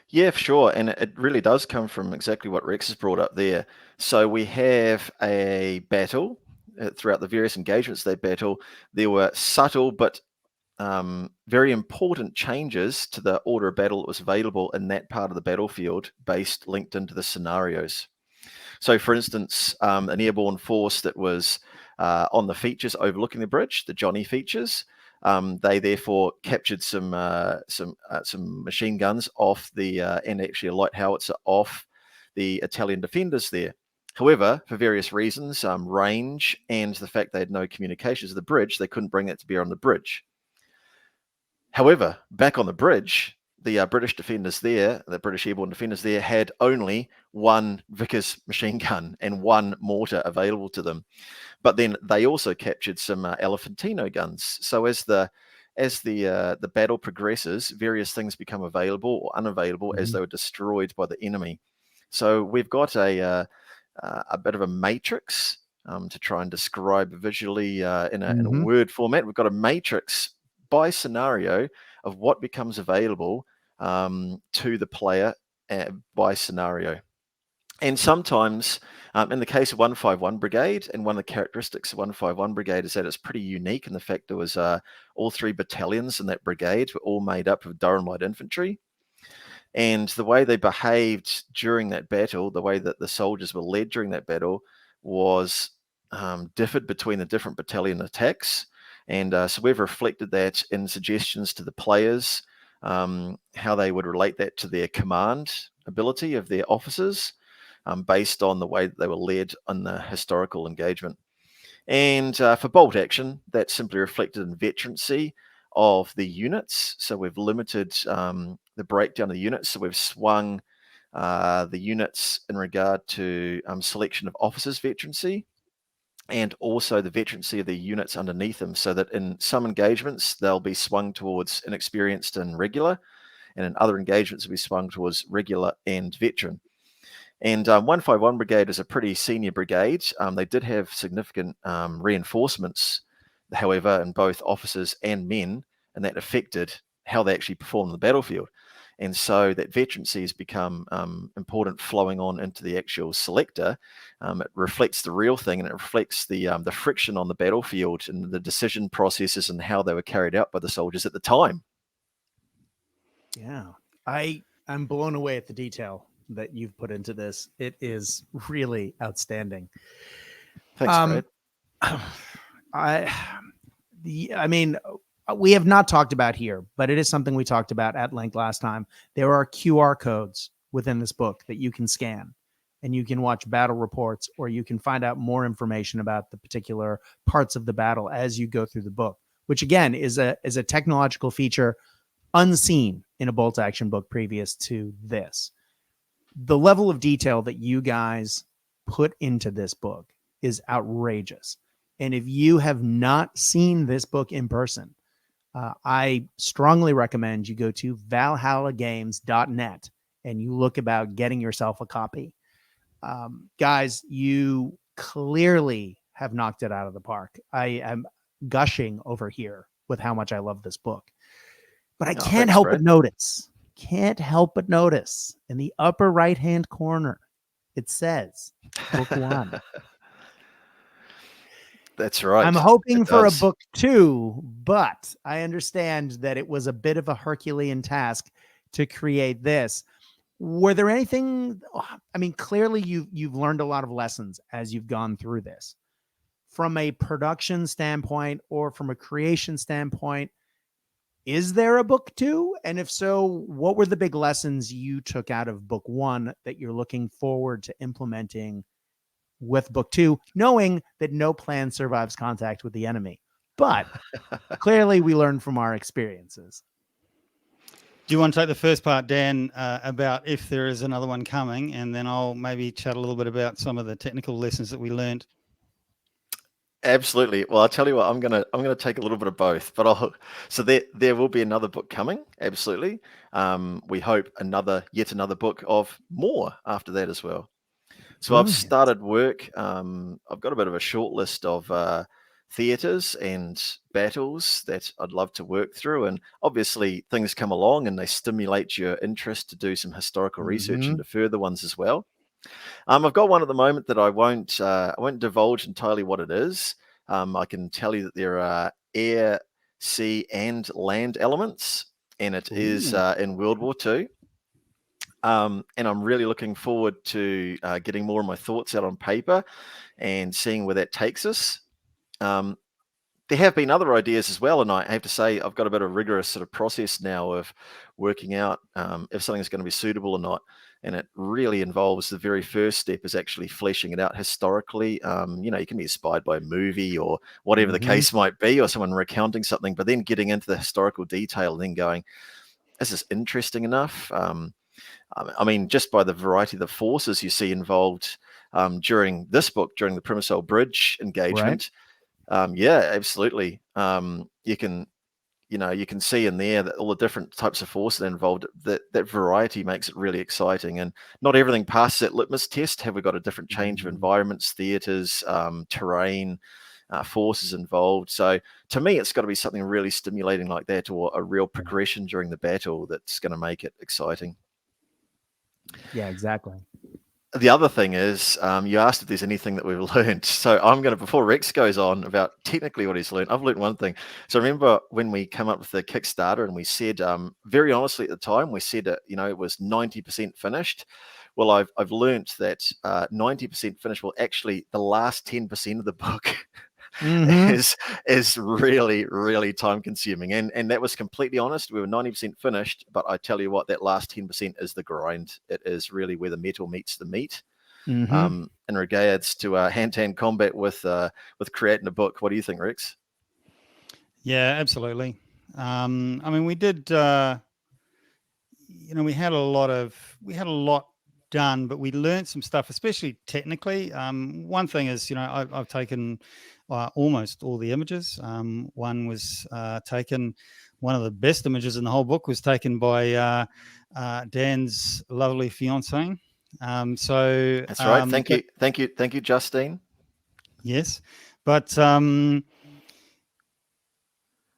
Yeah, for sure. And it really does come from exactly what Rex has brought up there. So we have a battle. Throughout the various engagements they battle, there were subtle but very important changes to the order of battle that was available in that part of the battlefield linked into the scenarios. So, for instance, an airborne force that was on the features overlooking the bridge, the Johnny features, they therefore captured some machine guns off and actually a light howitzer off the Italian defenders there. However, for various reasons, range and the fact they had no communications with the bridge, they couldn't bring that to bear on the bridge. However, back on the bridge, the British defenders there, the British airborne defenders there, had only one Vickers machine gun and one mortar available to them. But then they also captured some Elefantino guns. So as the battle progresses, various things become available or unavailable as they were destroyed by the enemy. So we've got a bit of a matrix to try and describe visually in a word format. We've got a matrix by scenario of what becomes available to the player by scenario. And sometimes, in the case of 151 Brigade, and one of the characteristics of 151 Brigade is that it's pretty unique in the fact there was all 3 battalions in that brigade were all made up of Durham Light Infantry. And the way they behaved during that battle, the way that the soldiers were led during that battle was differed between the different battalion attacks. And so we've reflected that in suggestions to the players, how they would relate that to their command ability of their officers based on the way that they were led in the historical engagement. And for bolt action, that's simply reflected in veterancy of the units. So we've limited the breakdown of the units. So we've swung the units in regard to selection of officers' veterancy and also the veterancy of the units underneath them, so that in some engagements they'll be swung towards inexperienced and regular, and in other engagements they'll be swung towards regular and veteran. And 151 Brigade is a pretty senior brigade. They did have significant reinforcements, however, in both officers and men, and that affected how they actually perform on the battlefield. And so that veterancy has become important flowing on into the actual selector. It reflects the real thing, and it reflects the friction on the battlefield and the decision processes and how they were carried out by the soldiers at the time. Yeah, I'm blown away at the detail that you've put into this. It is really outstanding. Thanks, Brad. I mean, we have not talked about here, but it is something we talked about at length last time. There are QR codes within this book that you can scan, and you can watch battle reports, or you can find out more information about the particular parts of the battle as you go through the book, which again is a technological feature unseen in a bolt action book previous to this. The level of detail that you guys put into this book is outrageous. And if you have not seen this book in person, I strongly recommend you go to valhallagames.net and you look about getting yourself a copy. Guys, you clearly have knocked it out of the park. I am gushing over here with how much I love this book. But I can't help but notice in the upper right-hand corner, it says book 1. That's right. I'm hoping for a book 2, but I understand that it was a bit of a Herculean task to create this. Were there anything? I mean, clearly you've learned a lot of lessons as you've gone through this. From a production standpoint or from a creation standpoint, is there a book 2? And if so, what were the big lessons you took out of book 1 that you're looking forward to implementing with book 2, knowing that no plan survives contact with the enemy? But clearly we learned from our experiences. Do you want to take the first part, Dan, about if there is another one coming, and then I'll maybe chat a little bit about some of the technical lessons that we learned? Absolutely. Well, I'll tell you what, I'm gonna take a little bit of both, but so there will be another book coming. Absolutely. We hope yet another book of more after that as well. So I've started work. I've got a bit of a short list of theaters and battles that I'd love to work through, and obviously things come along and they stimulate your interest to do some historical research into further ones as well. I've got one at the moment that I won't divulge entirely what it is. I can tell you that there are air, sea, and land elements, and it is in World War II. And I'm really looking forward to getting more of my thoughts out on paper and seeing where that takes us. There have been other ideas as well, and I have to say I've got a bit of rigorous sort of process now of working out if something's going to be suitable or not. And it really involves the very first step is actually fleshing it out historically. You can be inspired by a movie or whatever the case might be, or someone recounting something, but then getting into the historical detail and then going, is this interesting enough? I mean, just by the variety of the forces you see involved during this book, during the Primosole Bridge engagement. Right. Yeah, absolutely. You can see in there that all the different types of force that are involved, that variety makes it really exciting. And not everything passes that litmus test. Have we got a different change of environments, theaters, terrain, forces involved? So to me, it's got to be something really stimulating like that, or a real progression during the battle that's going to make it exciting. Yeah, exactly. The other thing is, you asked if there's anything that we've learned. So I'm going to, before Rex goes on about technically what he's learned, I've learned one thing. So remember when we come up with the Kickstarter and we said, very honestly at the time, we said, it was 90% finished. Well, I've learned that 90% finished. Well, actually, the last 10% of the book is really, really time consuming. And that was completely honest. We were 90% finished, but I tell you what, that last 10% is the grind. It is really where the metal meets the meat. In regards to hand-to-hand combat with creating a book. What do you think, Rex? Yeah, absolutely. I mean, we did, we had a lot done, but we learned some stuff, especially technically. One thing is, I've taken almost all the images. One was taken, one of the best images in the whole book was taken by Dan's lovely fiancée. So that's right. Thank you, Justine. Yes, but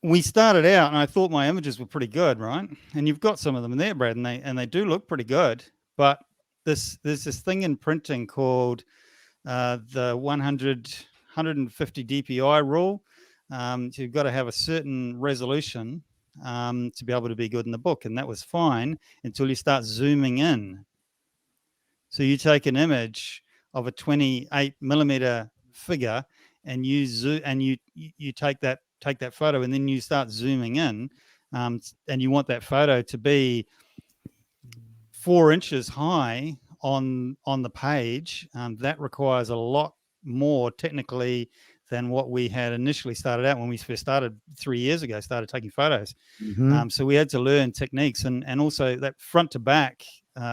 we started out, and I thought my images were pretty good, right? And you've got some of them in there, Brad, and they do look pretty good. But there's this thing in printing called the 150 DPI rule. So you've got to have a certain resolution to be able to be good in the book, and that was fine until you start zooming in. So you take an image of a 28 millimeter figure, and you take that photo, and then you start zooming in, and you want that photo to be 4 inches high on the page. That requires a lot more technically than what we had initially started out when we first started 3 years ago, started taking photos. Mhm. So we had to learn techniques and also that front to back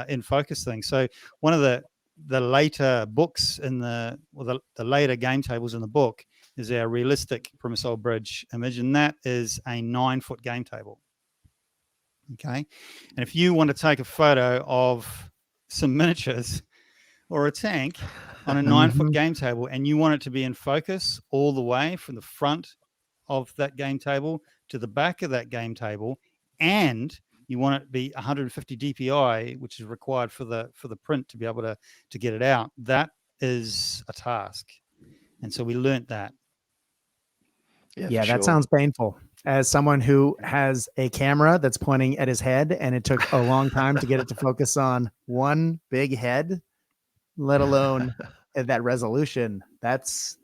in focus thing. So one of the later books in the later game tables in the book is our realistic Primosole Bridge image, and that is a 9-foot game table. Okay, and if you want to take a photo of some miniatures or a tank on a 9-foot game table, and you want it to be in focus all the way from the front of that game table to the back of that game table, and you want it to be 150 DPI, which is required for the print to be able to get it out, that is a task. And so we learnt that. Yeah, that sounds painful. As someone who has a camera that's pointing at his head, and it took a long time to get it to focus on one big head, let alone that resolution. That's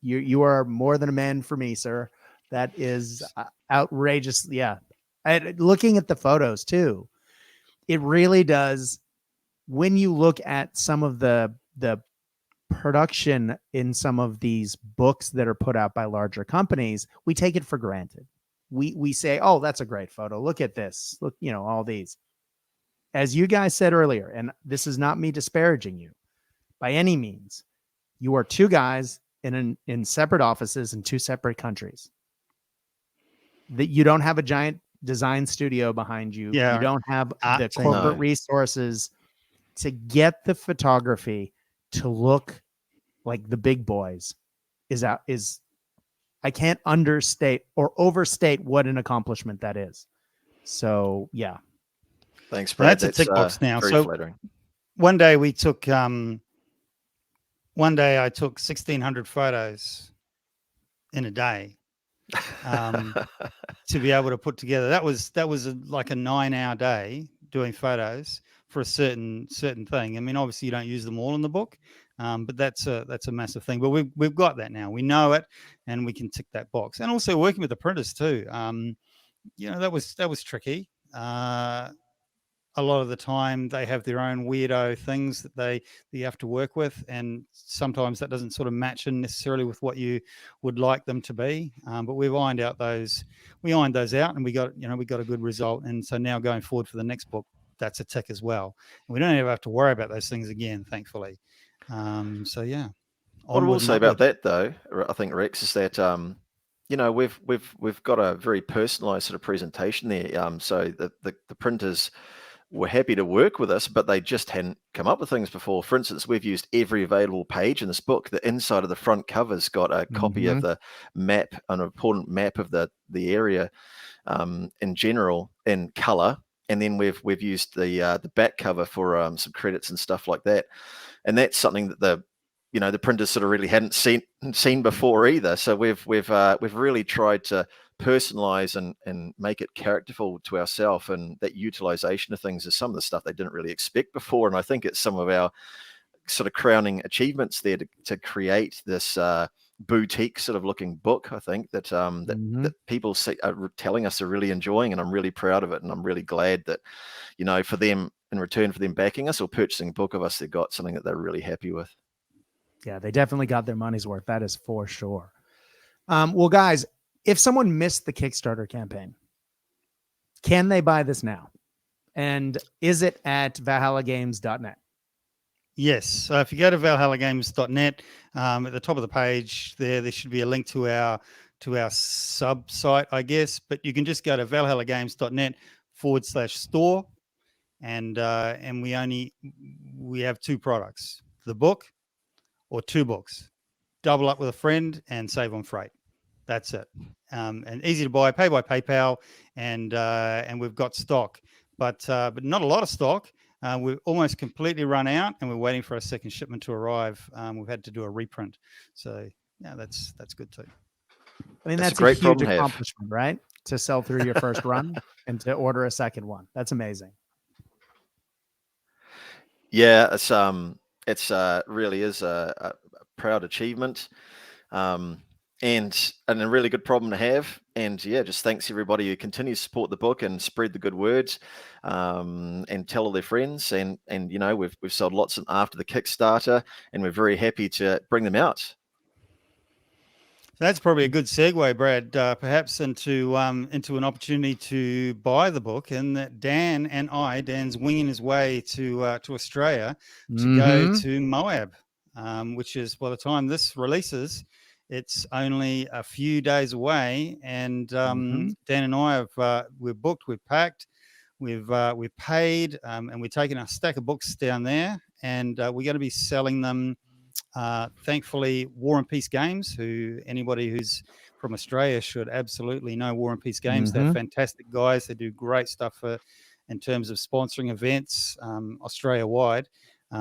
you are more than a man for me, sir. That is outrageous. Yeah. Looking at the photos too, it really does. When you look at some of the production in some of these books that are put out by larger companies, we take it for granted. We say, oh, that's a great photo. Look at this. Look, all these. As you guys said earlier, and this is not me disparaging you by any means, you are two guys in separate offices in two separate countries. That you don't have a giant design studio behind you. Yeah, you don't have the corporate resources to get the photography to look like the big boys. I can't understate or overstate what an accomplishment that is. So yeah. Thanks, Brad. That's a tick box now. Very so flattering. One day I took 1,600 photos in a day to be able to put together. That was like a 9-hour day doing photos for a certain thing. I mean, obviously you don't use them all in the book, but that's a massive thing. But we've got that now. We know it, and we can tick that box. And also working with the printers too. That was tricky. A lot of the time they have their own weirdo things that you have to work with, and sometimes that doesn't sort of match in necessarily with what you would like them to be. But we've ironed those out, and we got a good result. And so now going forward for the next book, that's a tick as well. And we don't ever have to worry about those things again, thankfully. So yeah. What I will say about that, though, I think, Rex, is that we've got a very personalised sort of presentation there. So the printers were happy to work with us, but they just hadn't come up with things before. For instance, we've used every available page in this book. The inside of the front cover's got a copy of the map, an important map of the area in general in colour, and then we've used the back cover for some credits and stuff like that. And that's something that the printers sort of really hadn't seen before either. So we've really tried to personalize and make it characterful to ourselves, and that utilization of things is some of the stuff they didn't really expect before. And I think it's some of our sort of crowning achievements there to create this boutique sort of looking book. I think that that people are telling us they're really enjoying, and I'm really proud of it. And I'm really glad that, for them, in return for them backing us or purchasing a book of us, they've got something that they're really happy with. Yeah, they definitely got their money's worth. That is for sure. Well, guys, if someone missed the Kickstarter campaign, can they buy this now? And is it at valhallagames.net? Yes. So if you go to valhallagames.net, at the top of the page there should be a link to our sub site, I guess. But you can just go to valhallagames.net/store, and we have 2 products: the book or 2 books. Double up with a friend and save on freight. That's it. And easy to buy, pay by PayPal, and we've got stock, but not a lot of stock. We've almost completely run out, and we're waiting for our second shipment to arrive. We've had to do a reprint, so yeah, that's good too. I mean, that's a great huge accomplishment, right? To sell through your first run and to order a second one. That's amazing. Yeah, it's really is a proud achievement. And a really good problem to have. And yeah, just thanks everybody who continues to support the book and spread the good words, and tell all their friends. And we've sold lots after the Kickstarter, and we're very happy to bring them out That's probably a good segue, Brad, perhaps into an opportunity to buy the book, and that Dan's winging his way to Australia to go to MOAB, which is, by the time this releases, it's only a few days away. And Dan and I have we're booked, we've packed, we've paid, and we're taking a stack of books down there, and we're going to be selling them. Thankfully, War and Peace Games, anybody who's from Australia should absolutely know War and Peace Games. They're fantastic guys. They do great stuff in terms of sponsoring events Australia wide.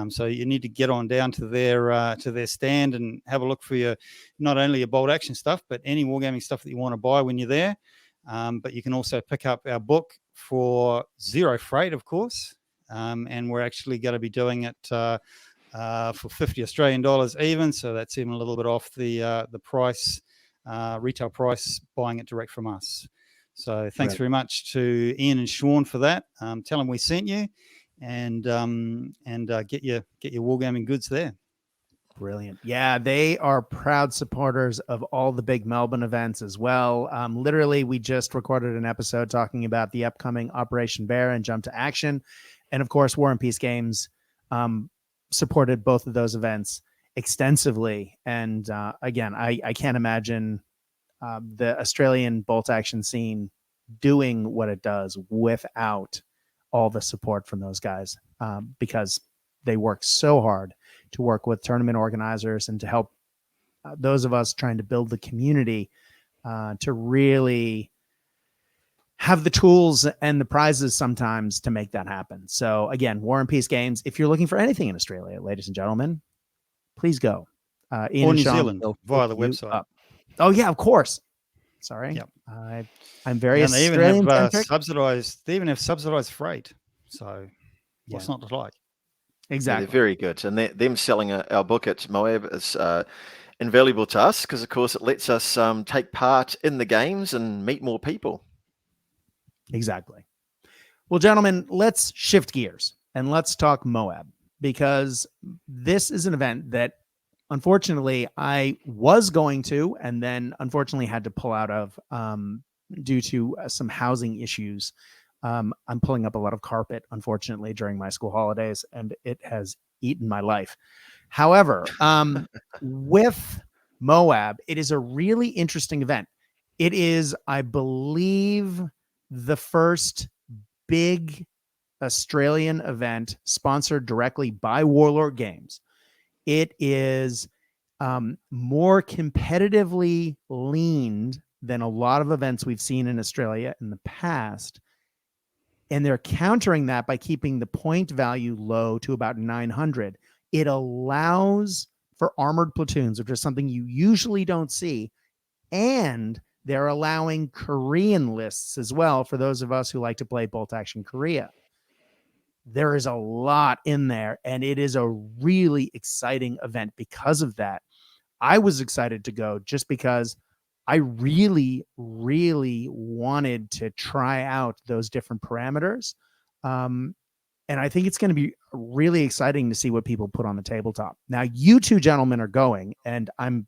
So you need to get on down to their stand and have a look for not only your Bolt Action stuff, but any wargaming stuff that you want to buy when you're there. But you can also pick up our book for zero freight, of course. And we're actually going to be doing it for 50 Australian dollars even, so that's even a little bit off the price, retail price, buying it direct from us. So thanks very much to Ian and Sean for that. Tell them we sent you, and get your wargaming goods there. Brilliant. Yeah, they are proud supporters of all the big Melbourne events as well. Literally, we just recorded an episode talking about the upcoming Operation Bear and Jump to Action, and of course, War and Peace Games supported both of those events extensively. And again, I can't imagine the Australian bolt action scene doing what it does without all the support from those guys, because they work so hard to work with tournament organizers and to help those of us trying to build the community to really have the tools and the prizes sometimes to make that happen. So again, War and Peace Games, if you're looking for anything in Australia, ladies and gentlemen, please go. Or New Zealand via the website. Oh yeah, of course. Sorry. Yep. I'm very and they even Australian have subsidized. They even have subsidized freight. So what's not to like? Exactly. Yeah, they're very good, and them selling our book at MOAB is invaluable to us because, of course, it lets us take part in the games and meet more people. Exactly. Well, gentlemen, let's shift gears and let's talk MOAB, because this is an event that unfortunately I was going to, and then unfortunately had to pull out of due to some housing issues. I'm pulling up a lot of carpet, unfortunately, during my school holidays, and it has eaten my life. However, with MOAB, it is a really interesting event. It is, I believe, the first big Australian event sponsored directly by Warlord Games. It is more competitively leaned than a lot of events we've seen in Australia in the past. And they're countering that by keeping the point value low to about 900. It allows for armored platoons, which is something you usually don't see. And they're allowing Korean lists as well for those of us who like to play Bolt Action Korea. There is a lot in there, and it is a really exciting event because of that. I was excited to go just because I really, really wanted to try out those different parameters. And I think it's going to be really exciting to see what people put on the tabletop. Now, you two gentlemen are going, and I'm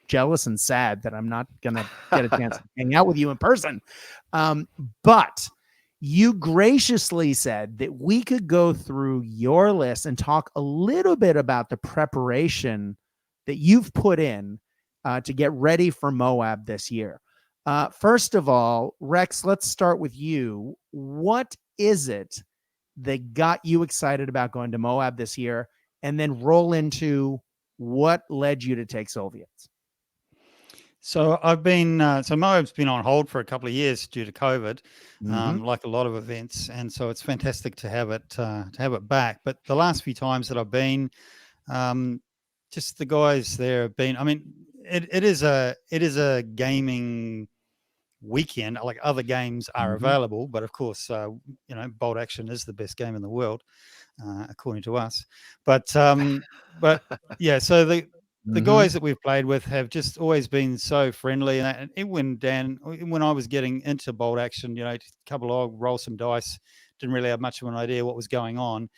jealous and sad that I'm not going to get a chance to hang out with you in person. But you graciously said that we could go through your list and talk a little bit about the preparation that you've put in to get ready for MOAB this year. First of all, Rex, let's start with you. What is it that got you excited about going to MOAB this year, and then roll into what led you to take Soviets? So I've been so MOAB's been on hold for a couple of years due to COVID, like a lot of events, and so it's fantastic to have it back. But the last few times that I've been, just the guys there have been. I mean, it is a gaming weekend. Like, other games are available, but of course, Bolt Action is the best game in the world, according to us. But yeah, so the guys that we've played with have just always been so friendly. And when I was getting into Bolt Action, a couple of roll some dice, didn't really have much of an idea what was going on.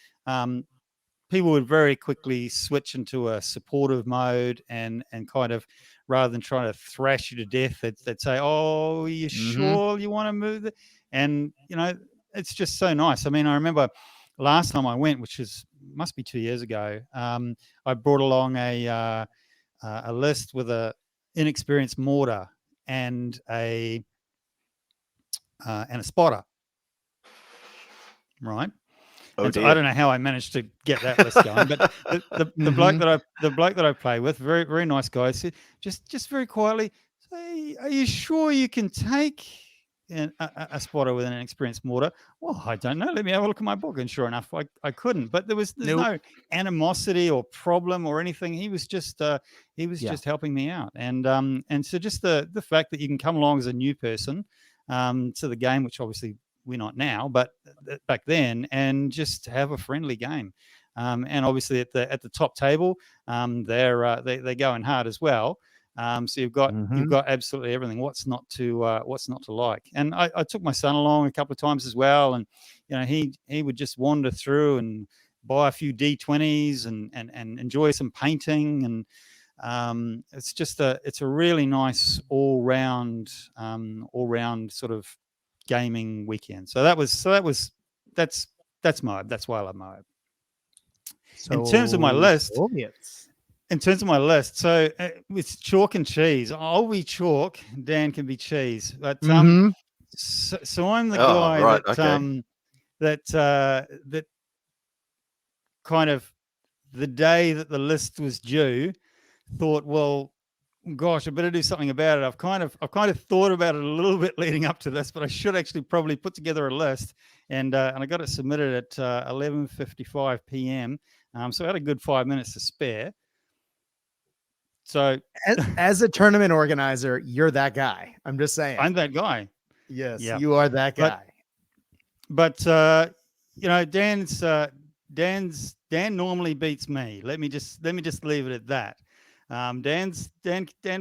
People would very quickly switch into a supportive mode and kind of rather than trying to thrash you to death. They'd say, "Oh, are you sure you want to move?" And it's just so nice. I mean, I remember last time I went, which must be 2 years ago. I brought along a list with a inexperienced mortar and a spotter, right? Oh, and so dear. I don't know how I managed to get that list going, but the bloke that I play with, very very nice guy, said just very quietly, "Hey, are you sure you can take a spotter with an inexperienced mortar?" "Well, I don't know. Let me have a look at my book." And sure enough, I couldn't. But there's no animosity or problem or anything. He was just just helping me out, and so just the fact that you can come along as a new person to the game, which obviously we're not now, but back then, and just have a friendly game. And obviously at the top table, they're going hard as well. So you've got absolutely everything. What's not to like? And I took my son along a couple of times as well, and he would just wander through and buy a few D20s and enjoy some painting, and it's a really nice all round sort of gaming weekend. That's MOAB. That's why I love MOAB. So, in terms of my list, Soviets. so it's chalk and cheese. I'll be chalk. Dan can be cheese. But so I'm the guy right, that kind of the day that the list was due, thought, well, gosh, I better do something about it. I've kind of thought about it a little bit leading up to this, but I should actually probably put together a list, and I got it submitted at 11:55 p.m. So I had a good 5 minutes to spare. So as a tournament organizer, you're that guy. I'm just saying. I'm that guy. Yes, you are that guy. But Dan normally beats me. Let me just leave it at that. Dan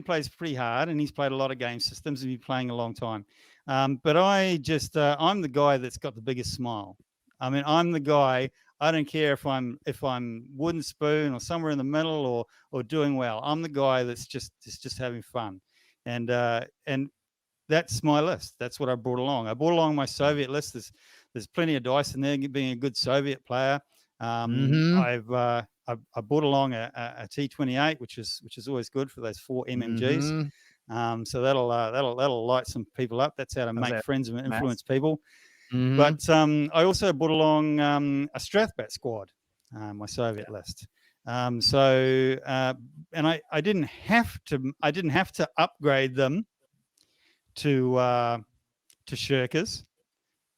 plays pretty hard, and he's played a lot of game systems and he's been playing a long time. But I'm the guy that's got the biggest smile. I mean, I'm the guy. I don't care if I'm wooden spoon or somewhere in the middle or doing well. I'm the guy that's just having fun, and that's my list. That's what I brought along. I brought along my Soviet list. There's plenty of dice in there. Being a good Soviet player, I brought along a T28, which is always good for those 4 MMGs. So that'll light some people up. That's how to make friends and influence people. But I also brought along a Strathbat squad, my Soviet list. And I didn't have to upgrade them to shirkers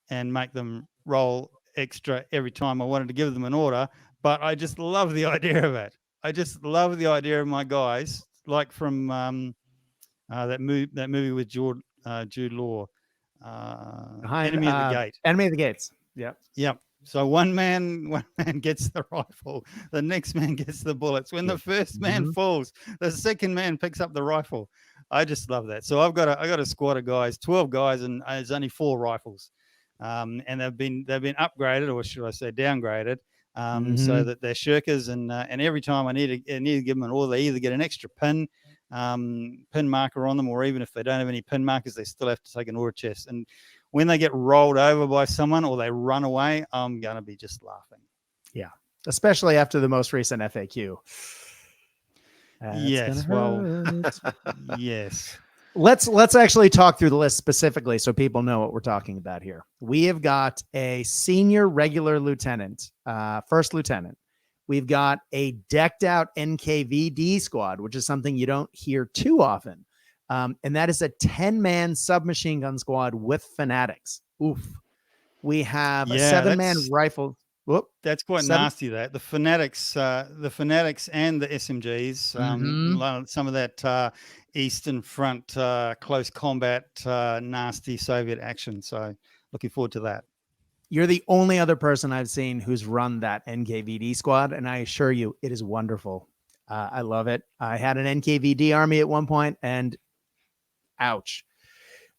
and make them roll extra every time I wanted to give them an order. But I just love the idea of it. I just love the idea of my guys, like from that movie with Jude Law, Enemy at the Gate. Enemy at the Gates. Yep. So one man gets the rifle, the next man gets the bullets. When the first man falls, the second man picks up the rifle. I just love that. So I got a squad of guys, 12 guys, and there's only 4 rifles, and they've been upgraded, or should I say downgraded, so that they're shirkers. And every time I need to give them an order, they either get an extra pin marker on them, or even if they don't have any pin markers, they still have to take an order chest. And when they get rolled over by someone or they run away, I'm going to be just laughing. Yeah. Especially after the most recent FAQ. Yes. Well, yes. Let's actually talk through the list specifically so people know what we're talking about here. We have got a senior regular lieutenant, first lieutenant. We've got a decked out NKVD squad, which is something you don't hear too often. And that is a 10-man submachine gun squad with fanatics. Oof. We have a 7-man rifle. Whoop. That's quite nasty. That the fanatics and the SMGs, some of that Eastern Front close combat nasty Soviet action. So looking forward to that. You're the only other person I've seen who's run that NKVD squad, and I assure you, it is wonderful. I love it. I had an NKVD army at one point, and ouch.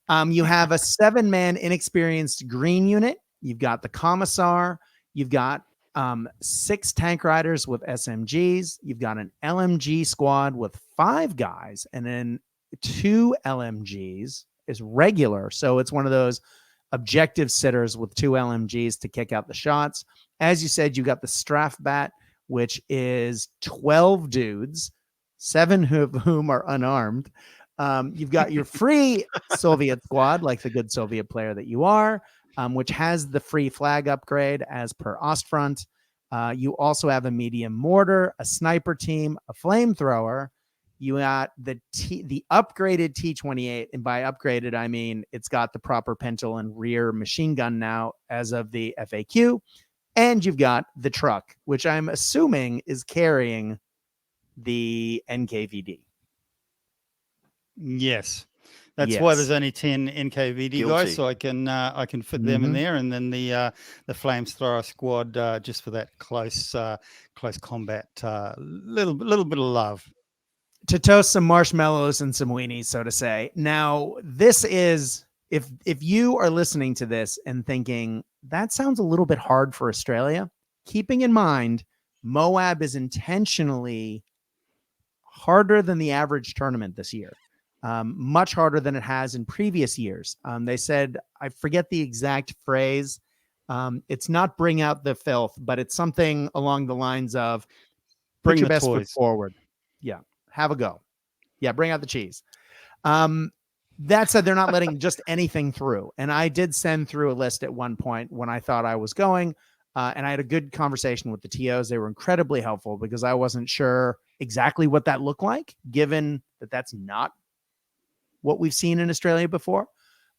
You have a 7-man inexperienced green unit. You've got the commissar. You've got 6 tank riders with SMGs. You've got an LMG squad with 5 guys, and then 2 LMGs is regular. So it's one of those objective sitters with 2 LMGs to kick out the shots. As you said, you got the Strafbat, which is 12 dudes, 7 of whom are unarmed. You've got your free Soviet squad, like the good Soviet player that you are, which has the free flag upgrade as per Ostfront. You also have a medium mortar, a sniper team, a flamethrower. You got the upgraded T-28, and by upgraded, I mean it's got the proper pintle and rear machine gun now as of the FAQ. And you've got the truck, which I'm assuming is carrying the NKVD. Yes. That's why there's only 10 NKVD guys, so I can fit them in there, and then the flamethrower squad just for that close combat, little bit of love. To toast some marshmallows and some weenies, so to say. Now, this is, if you are listening to this and thinking, that sounds a little bit hard for Australia, keeping in mind, MOAB is intentionally harder than the average tournament this year. Much harder than it has in previous years. They said, I forget the exact phrase. It's not bring out the filth, but it's something along the lines of put your best foot forward. Yeah. Have a go. Yeah. Bring out the cheese. That said, they're not letting just anything through. And I did send through a list at one point when I thought I was going. And I had a good conversation with the TOs. They were incredibly helpful because I wasn't sure exactly what that looked like, given that that's not what we've seen in Australia before.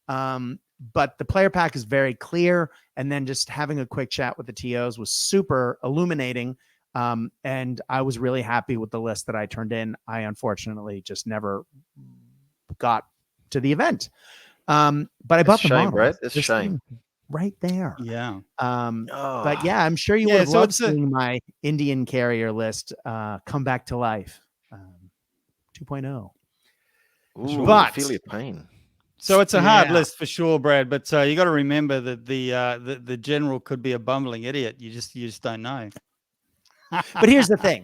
But the player pack is very clear. And then just having a quick chat with the TOs was super illuminating. And I was really happy with the list that I turned in. I unfortunately just never got to the event. But I bought the model. Brett. It's a shame. Right there. Yeah. But yeah, I'm sure you would have loved seeing my Indian carrier list come back to life. 2.0. Ooh, but I feel your pain. So it's a hard list for sure, Brad. But you got to remember that the general could be a bumbling idiot. You just don't know. But here's the thing: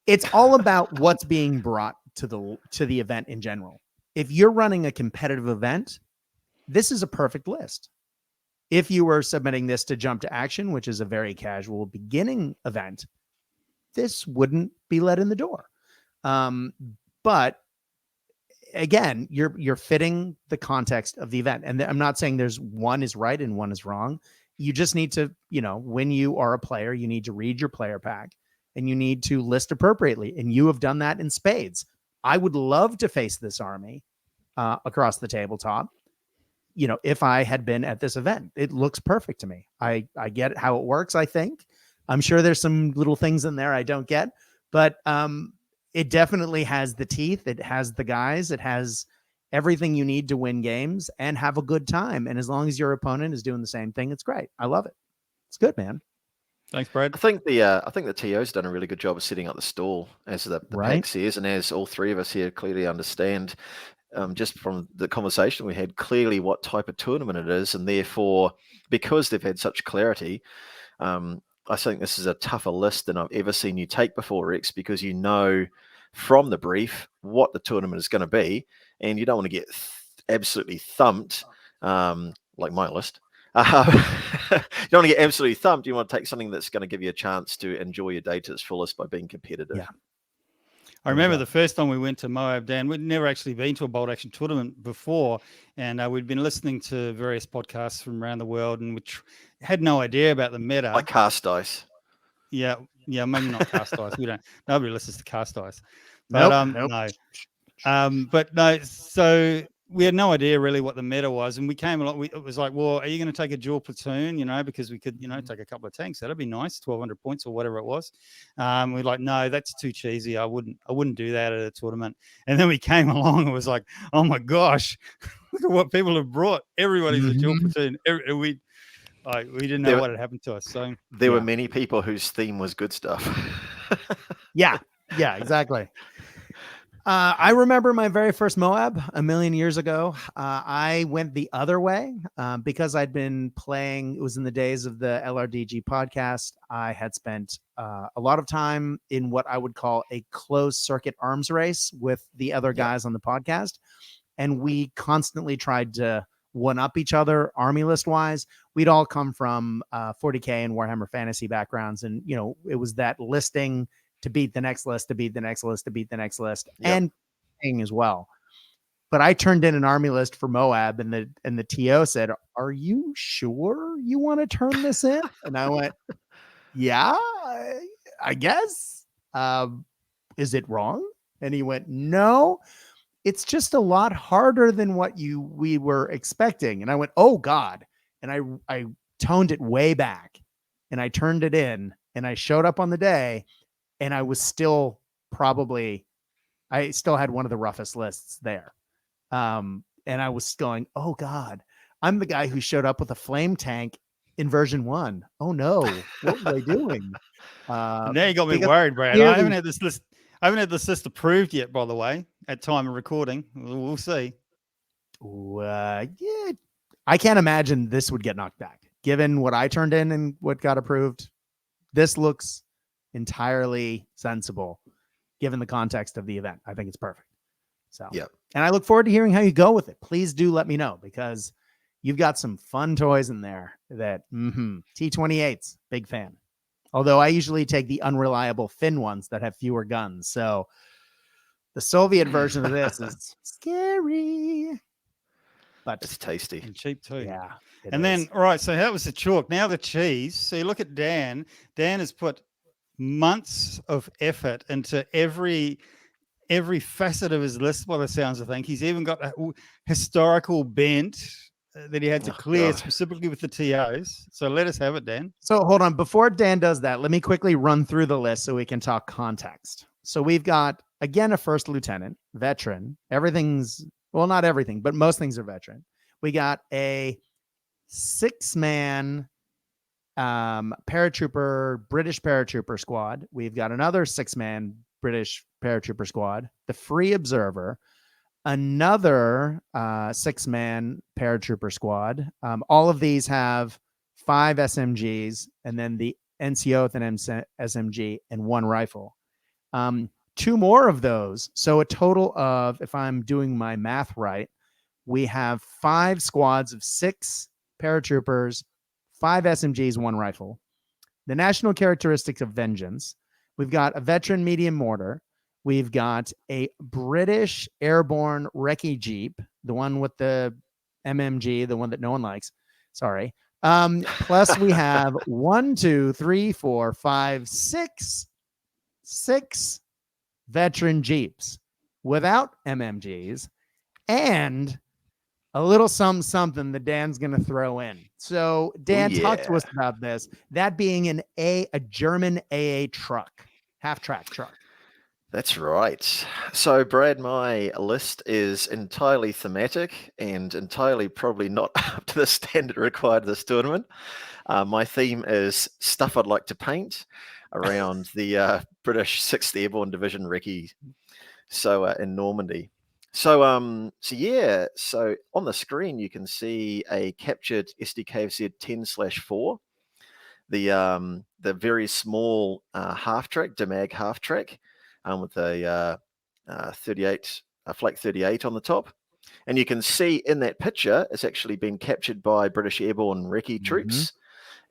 it's all about what's being brought to the event in general. If you're running a competitive event, this is a perfect list. If you were submitting this to Jump to Action, which is a very casual beginning event, this wouldn't be let in the door. But again, you're fitting the context of the event. And I'm not saying there's one is right and one is wrong. You just need to, when you are a player, you need to read your player pack and you need to list appropriately. And you have done that in spades. I would love to face this army across the tabletop. If I had been at this event, it looks perfect to me. I get how it works. I think I'm sure there's some little things in there I don't get, but it definitely has the teeth. It has the guys. It has everything you need to win games and have a good time. And as long as your opponent is doing the same thing, it's great. I love it. It's good, man. Thanks, Brad. I think the TO's done a really good job of setting up the stall, as the pack says, and as all three of us here clearly understand. Just from the conversation we had, clearly what type of tournament it is, and therefore, because they've had such clarity, I think this is a tougher list than I've ever seen you take before, Rex, because you know from the brief what the tournament is going to be, and you don't want to get absolutely thumped, like my list. You don't want to get absolutely thumped. You want to take something that's going to give you a chance to enjoy your day to its fullest by being competitive. Yeah. I remember the first time we went to MOAB, Dan, we'd never actually been to a Bolt Action tournament before, and we'd been listening to various podcasts from around the world, and we had no idea about the meta. Like Cast Dice. Yeah, maybe not Cast Dice. Nobody listens to Cast Dice. But nope. No. But no, so we had no idea really what the meta was, and we came along. It was like, well, are you going to take a dual platoon? Because we could, take a couple of tanks. That'd be nice, 1,200 points or whatever it was. We're like, no, that's too cheesy. I wouldn't do that at a tournament. And then we came along and was like, oh my gosh, look at what people have brought. Everybody's a dual platoon. We didn't know what had happened to us. So there were many people whose theme was good stuff. Yeah, exactly. I remember my very first MOAB a million years ago. I went the other way because I'd been playing. It was in the days of the LRDG podcast. I had spent a lot of time in what I would call a closed circuit arms race with the other guys on the podcast. And we constantly tried to one up each other army list wise. We'd all come from 40K and Warhammer Fantasy backgrounds. And, it was that listing to beat the next list, to beat the next list, to beat the next list, and as well. But I turned in an army list for MOAB, and the TO said, "Are you sure you want to turn this in?" And I went, "Yeah, I guess. Is it wrong?" And he went, "No, it's just a lot harder than what we were expecting." And I went, "Oh God!" And I toned it way back, and I turned it in, and I showed up on the day. And I was still I still had one of the roughest lists there. And I was going, oh God, I'm the guy who showed up with a flame tank in version 1. Oh no, what was I doing? Now you got me worried, Brad. I haven't had this list approved yet, by the way, at time of recording. We'll see. Yeah, I can't imagine this would get knocked back. Given what I turned in and what got approved, this looks entirely sensible given the context of the event. I think it's perfect. So, and I look forward to hearing how you go with it. Please do let me know, because you've got some fun toys in there that T28s, big fan. Although I usually take the unreliable Finn ones that have fewer guns. So the Soviet version of this is scary, but it's tasty and cheap too. Yeah. And then, all right, so that was the chalk. Now the cheese. So you look at Dan. Dan has put months of effort into every facet of his list, by the sounds of things. He's even got a historical bent that he had to clear specifically with the TOs. So let us have it, Dan. So hold on. Before Dan does that, let me quickly run through the list so we can talk context. So we've got, again, a first lieutenant, veteran. Everything's, well, not everything, but most things are veteran. We got a 6-man British paratrooper squad. We've got another 6-man British paratrooper squad, the Free Observer, another 6-man paratrooper squad. All of these have 5 SMGs, and then the NCO with an SMG and 1 rifle. 2 more of those. So a total of, if I'm doing my math right, we have 5 squads of 6 paratroopers, 5 SMGs, 1 rifle. The national characteristics of Vengeance. We've got a veteran medium mortar. We've got a British airborne recce Jeep, the one with the MMG, the one that no one likes. Sorry. Plus we have 1, 2, 3, 4, 5, 6 veteran Jeeps without MMGs, and a little something that Dan's going to throw in. So Dan, talk to us about this. That being a German AA truck, half-track truck. That's right. So, Brad, my list is entirely thematic and entirely probably not up to the standard required of this tournament. My theme is stuff I'd like to paint around the British 6th Airborne Division recce. So in Normandy. So on the screen you can see a captured SDKFZ 10/4, the very small half track, Damag half track, with a 38, a Flak 38 on the top. And you can see in that picture it's actually been captured by British airborne recce troops,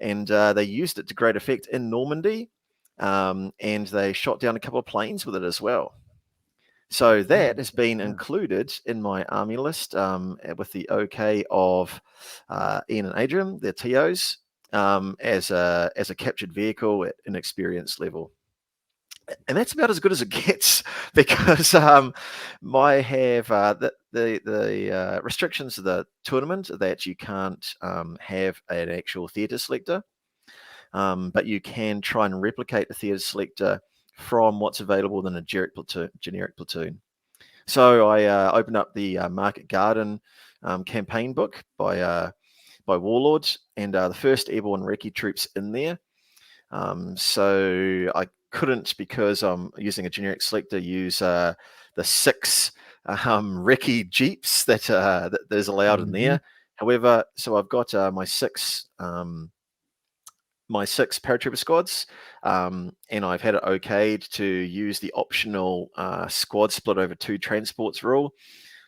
and they used it to great effect in Normandy, and they shot down a couple of planes with it as well. So that has been included in my army list with the OK of Ian and Adrian, their TOs, as a captured vehicle at an experience level. And that's about as good as it gets, because I have the restrictions of the tournament that you can't have an actual theatre selector, but you can try and replicate a theatre selector from what's available in a generic platoon. So I opened up the Market Garden campaign book by Warlords, and the first airborne recce troops in there. So I couldn't, because I'm using a generic selector, use the 6 recce Jeeps that is allowed in there. However, so I've got my 6 paratrooper squads, and I've had it okayed to use the optional squad split over 2 transports rule.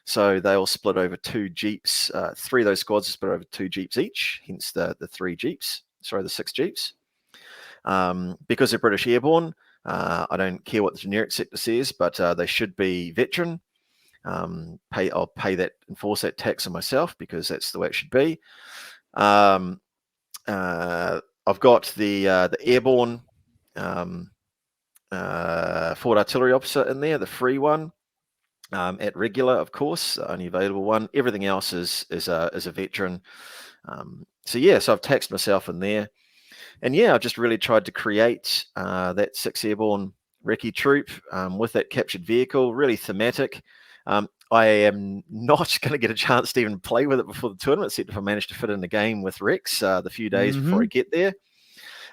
So they'll split over 2 Jeeps. 3 of those squads are split over 2 Jeeps each, hence the 3 Jeeps. Sorry, the 6 Jeeps. Because they're British Airborne, I don't care what the generic sector says, but they should be veteran. I'll enforce that tax on myself because that's the way it should be. I've got the airborne forward artillery officer in there, the free one. At regular, of course, the only available one. Everything else is a veteran. So I've taxed myself in there, and I've just really tried to create that 6 airborne recce troop with that captured vehicle, really thematic. I am not going to get a chance to even play with it before the tournament, except if I manage to fit in the game with Rex the few days before I get there.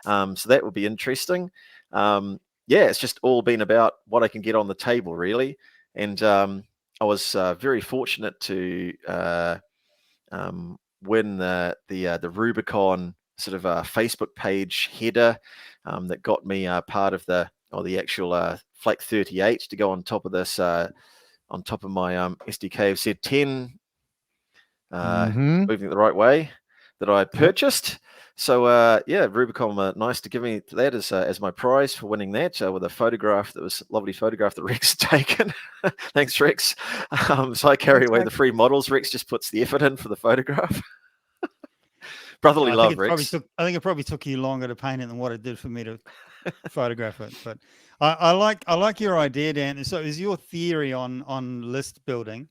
So that will be interesting. It's just all been about what I can get on the table, really. And I was very fortunate to win the Rubicon sort of Facebook page header that got me part of the actual Flak 38 to go on top of this, on top of my SDK of Z10, moving it the right way, that I purchased. So Rubicon, nice to give me that as my prize for winning that, with a photograph that was a lovely photograph that Rex had taken. Thanks, Rex. So I carry away the free models. Rex just puts the effort in for the photograph. Brotherly love, Rex. I think it probably took you longer to paint it than what it did for me to photograph it. But I like your idea, Dan. So is your theory on list building?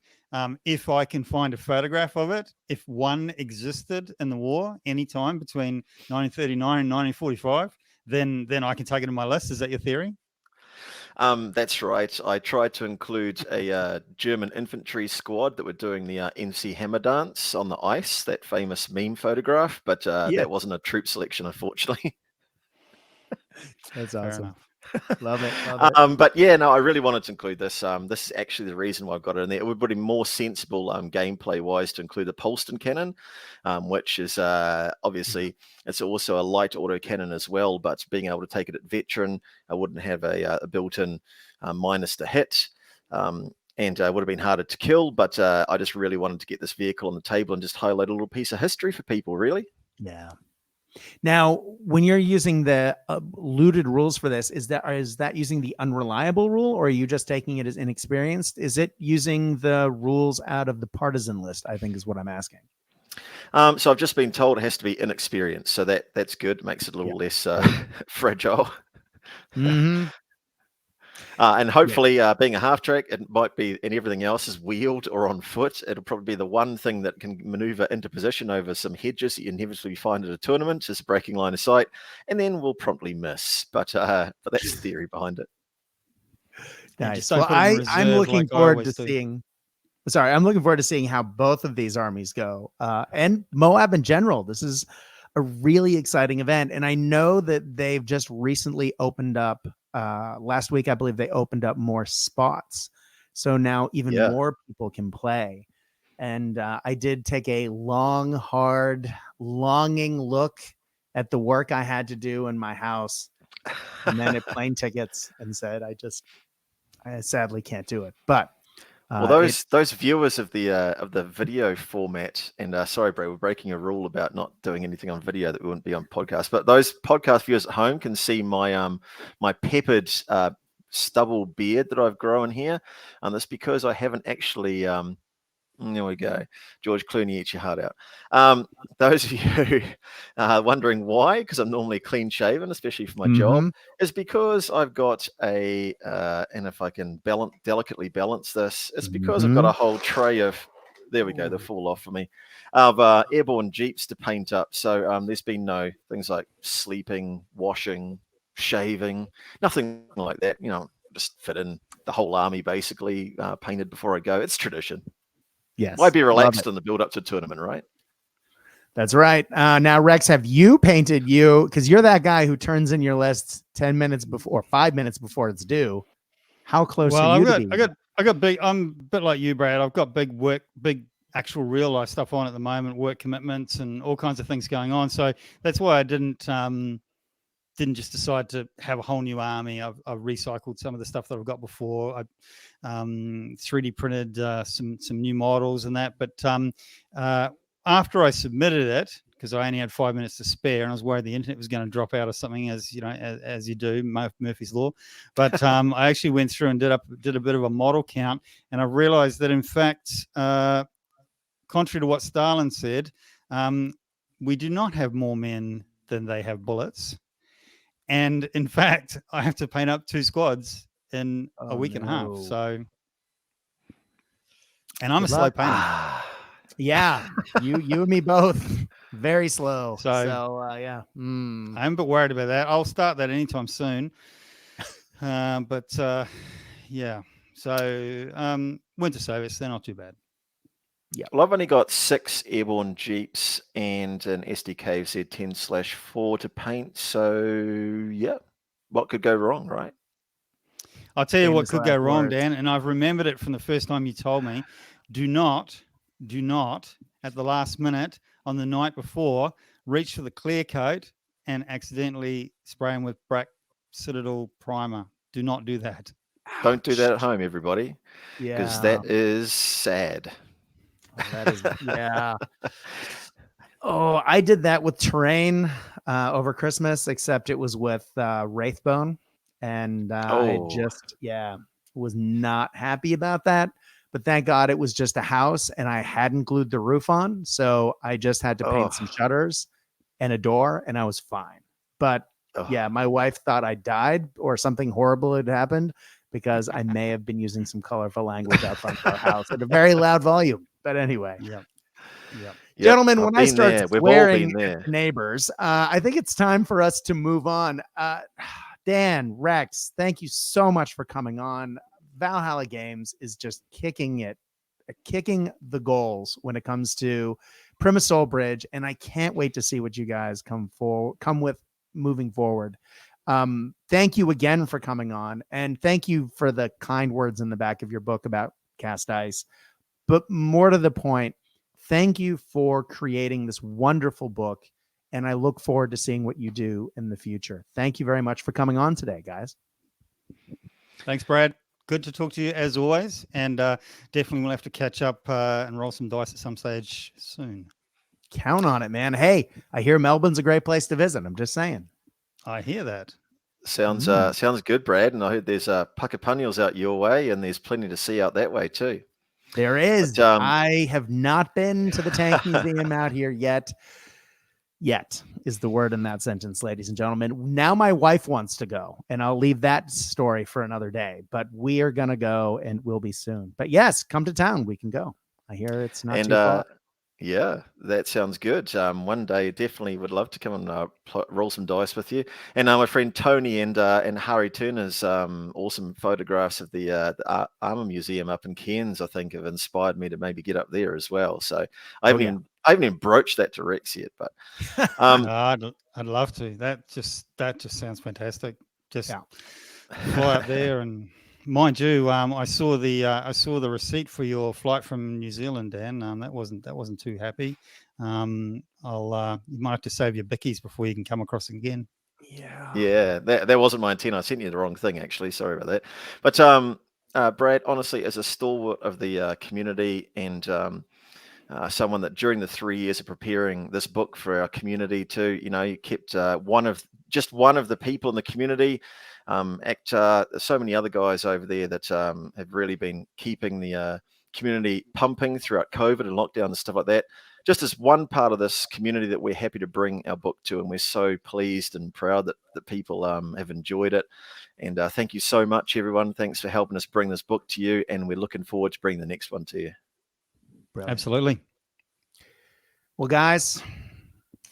If I can find a photograph of it, if one existed in the war anytime between 1939 and 1945, then I can take it in my list. Is that your theory? That's right. I tried to include a German infantry squad that were doing the NC Hammer dance on the ice, that famous meme photograph, but that wasn't a troop selection, unfortunately. That's Fair awesome. enough. Love it. But I really wanted to include this. This is actually the reason why I've got it in there. It would be more sensible gameplay wise to include the Polston cannon, which is obviously it's also a light auto cannon as well, but being able to take it at veteran, I wouldn't have a built-in minus to hit, and would have been harder to kill. But I just really wanted to get this vehicle on the table and just highlight a little piece of history for people, really. Yeah. Now, when you're using the looted rules for this, is that using the unreliable rule, or are you just taking it as inexperienced? Is it using the rules out of the partisan list, I think is what I'm asking. So I've just been told it has to be inexperienced. So that's good. It makes it a little less fragile. And hopefully, being a half track, it might be, and everything else is wheeled or on foot. It'll probably be the one thing that can maneuver into position over some hedges that you inevitably find at a tournament, is breaking line of sight, and then we'll promptly miss. But that's the theory behind it. Nice. Well, I'm looking forward to seeing. Sorry, I'm looking forward to seeing how both of these armies go, and MOAB in general. This is a really exciting event, and I know that they've just recently opened up. Last week, I believe they opened up more spots, so now even more people can play. And I did take a long, hard, longing look at the work I had to do in my house, and then at plane tickets, and said, I sadly can't do it. But well, those viewers of the video format, and sorry, Brad, we're breaking a rule about not doing anything on video that we wouldn't be on podcast. But those podcast viewers at home can see my my peppered stubble beard that I've grown here, and that's because I haven't actually. There we go. George Clooney, eat your heart out. Those of you wondering why, because I'm normally clean shaven, especially for my job, is because I've got and if I can delicately balance this, it's because I've got a whole tray of, there we go, they'll fall off for me, of airborne Jeeps to paint up. So there's been no things like sleeping, washing, shaving, nothing like that. Just fit in the whole army basically painted before I go. It's tradition. Yes. Why be relaxed in the build up to tournament, right? That's right. Now, Rex, have you painted you? Because you're that guy who turns in your list 10 minutes before, 5 minutes before it's due. How close are you to being? I I'm a bit like you, Brad. I've got big actual real life stuff on at the moment, work commitments and all kinds of things going on. So that's why I didn't just decide to have a whole new army. I've recycled some of the stuff that I've got before. I 3D printed some new models and that. But after I submitted it, because I only had 5 minutes to spare, and I was worried the internet was going to drop out or something, as you know, as you do, Murphy's Law. But I actually went through and did a bit of a model count, and I realized that in fact, contrary to what Stalin said, we do not have more men than they have bullets. And in fact, I have to paint up 2 squads in a week and a half. So, and I'm a slow painter. Yeah, you and me both. Very slow. So yeah. I'm a bit worried about that. I'll start that anytime soon. But yeah. So winter service, they're not too bad. Yeah. Well, I've only got 6 airborne jeeps and an SDK Z10/4 to paint. So yeah, what could go wrong, right? I'll tell you what could go wrong, Dan, and I've remembered it from the first time you told me. Do not at the last minute on the night before reach for the clear coat and accidentally spray them with Brack Citadel primer. Do not do that. Don't do that at home, everybody. Yeah, because that is sad. Oh, that is, yeah. Oh, I did that with terrain over Christmas, except it was with Wraithbone, and I just was not happy about that. But thank God it was just a house, and I hadn't glued the roof on, so I just had to paint some shutters and a door, and I was fine. But yeah, my wife thought I died or something horrible had happened because I may have been using some colorful language out front of our house at a very loud volume. But anyway, yeah. Gentlemen, when I start swearing at neighbors, I think it's time for us to move on. Dan, Rex, thank you so much for coming on. Valhalla Games is just kicking the goals when it comes to Primosole Bridge, and I can't wait to see what you guys come with moving forward. Thank you again for coming on, and thank you for the kind words in the back of your book about cast ice. But more to the point, thank you for creating this wonderful book, and I look forward to seeing what you do in the future. Thank you very much for coming on today, guys. Thanks, Brad. Good to talk to you as always, and definitely we'll have to catch up and roll some dice at some stage soon. Count on it, man. Hey, I hear Melbourne's a great place to visit. I'm just saying. I hear that. Sounds good, Brad. And I heard there's Puckapunyals out your way, and there's plenty to see out that way too. There is. But, I have not been to the Tank Museum out here yet. Yet is the word in that sentence, ladies and gentlemen. Now my wife wants to go, and I'll leave that story for another day. But we are going to go, and we'll be soon. But yes, come to town. We can go. I hear it's not too far. Yeah, that sounds good. One day, definitely would love to come and roll some dice with you. And my friend Tony and Harry Turner's awesome photographs of the Armour Museum up in Cairns, I think, have inspired me to maybe get up there as well. So I haven't even broached that to Rex yet, but I'd love to. That just sounds fantastic. Just fly up there and. Mind you, I saw the receipt for your flight from New Zealand, Dan. That wasn't too happy. You might have to save your bickies before you can come across again. Yeah, that wasn't my intent. I sent you the wrong thing, actually. Sorry about that. But Brad, honestly, as a stalwart of the community and someone that during the 3 years of preparing this book for our community too, you kept one of the people in the community. So many other guys over there that have really been keeping the community pumping throughout COVID and lockdown and stuff like that. Just as one part of this community that we're happy to bring our book to, and we're so pleased and proud that people have enjoyed it. And thank you so much, everyone. Thanks for helping us bring this book to you, and we're looking forward to bringing the next one to you. Brilliant. Absolutely. Well, guys,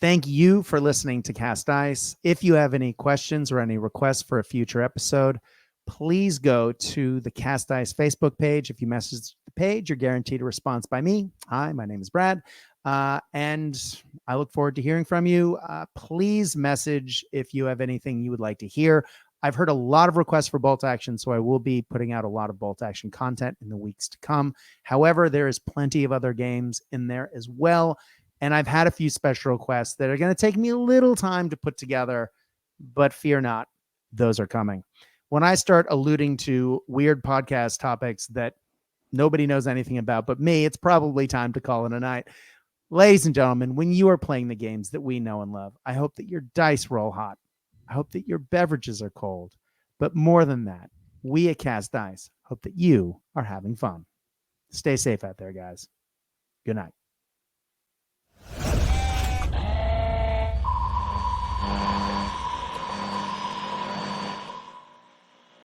thank you for listening to Cast Ice. If you have any questions or any requests for a future episode, please go to the Cast Ice Facebook page. If you message the page, you're guaranteed a response by me. Hi, my name is Brad. And I look forward to hearing from you. Please message if you have anything you would like to hear I've heard a lot of requests for Bolt Action, so I will be putting out a lot of Bolt Action content in the weeks to come. However, there is plenty of other games in there as well. And I've had a few special requests that are going to take me a little time to put together, but fear not, those are coming. When I start alluding to weird podcast topics that nobody knows anything about but me, it's probably time to call it a night. Ladies and gentlemen, when you are playing the games that we know and love, I hope that your dice roll hot. I hope that your beverages are cold. But more than that, we at Cast Dice hope that you are having fun. Stay safe out there, guys. Good night.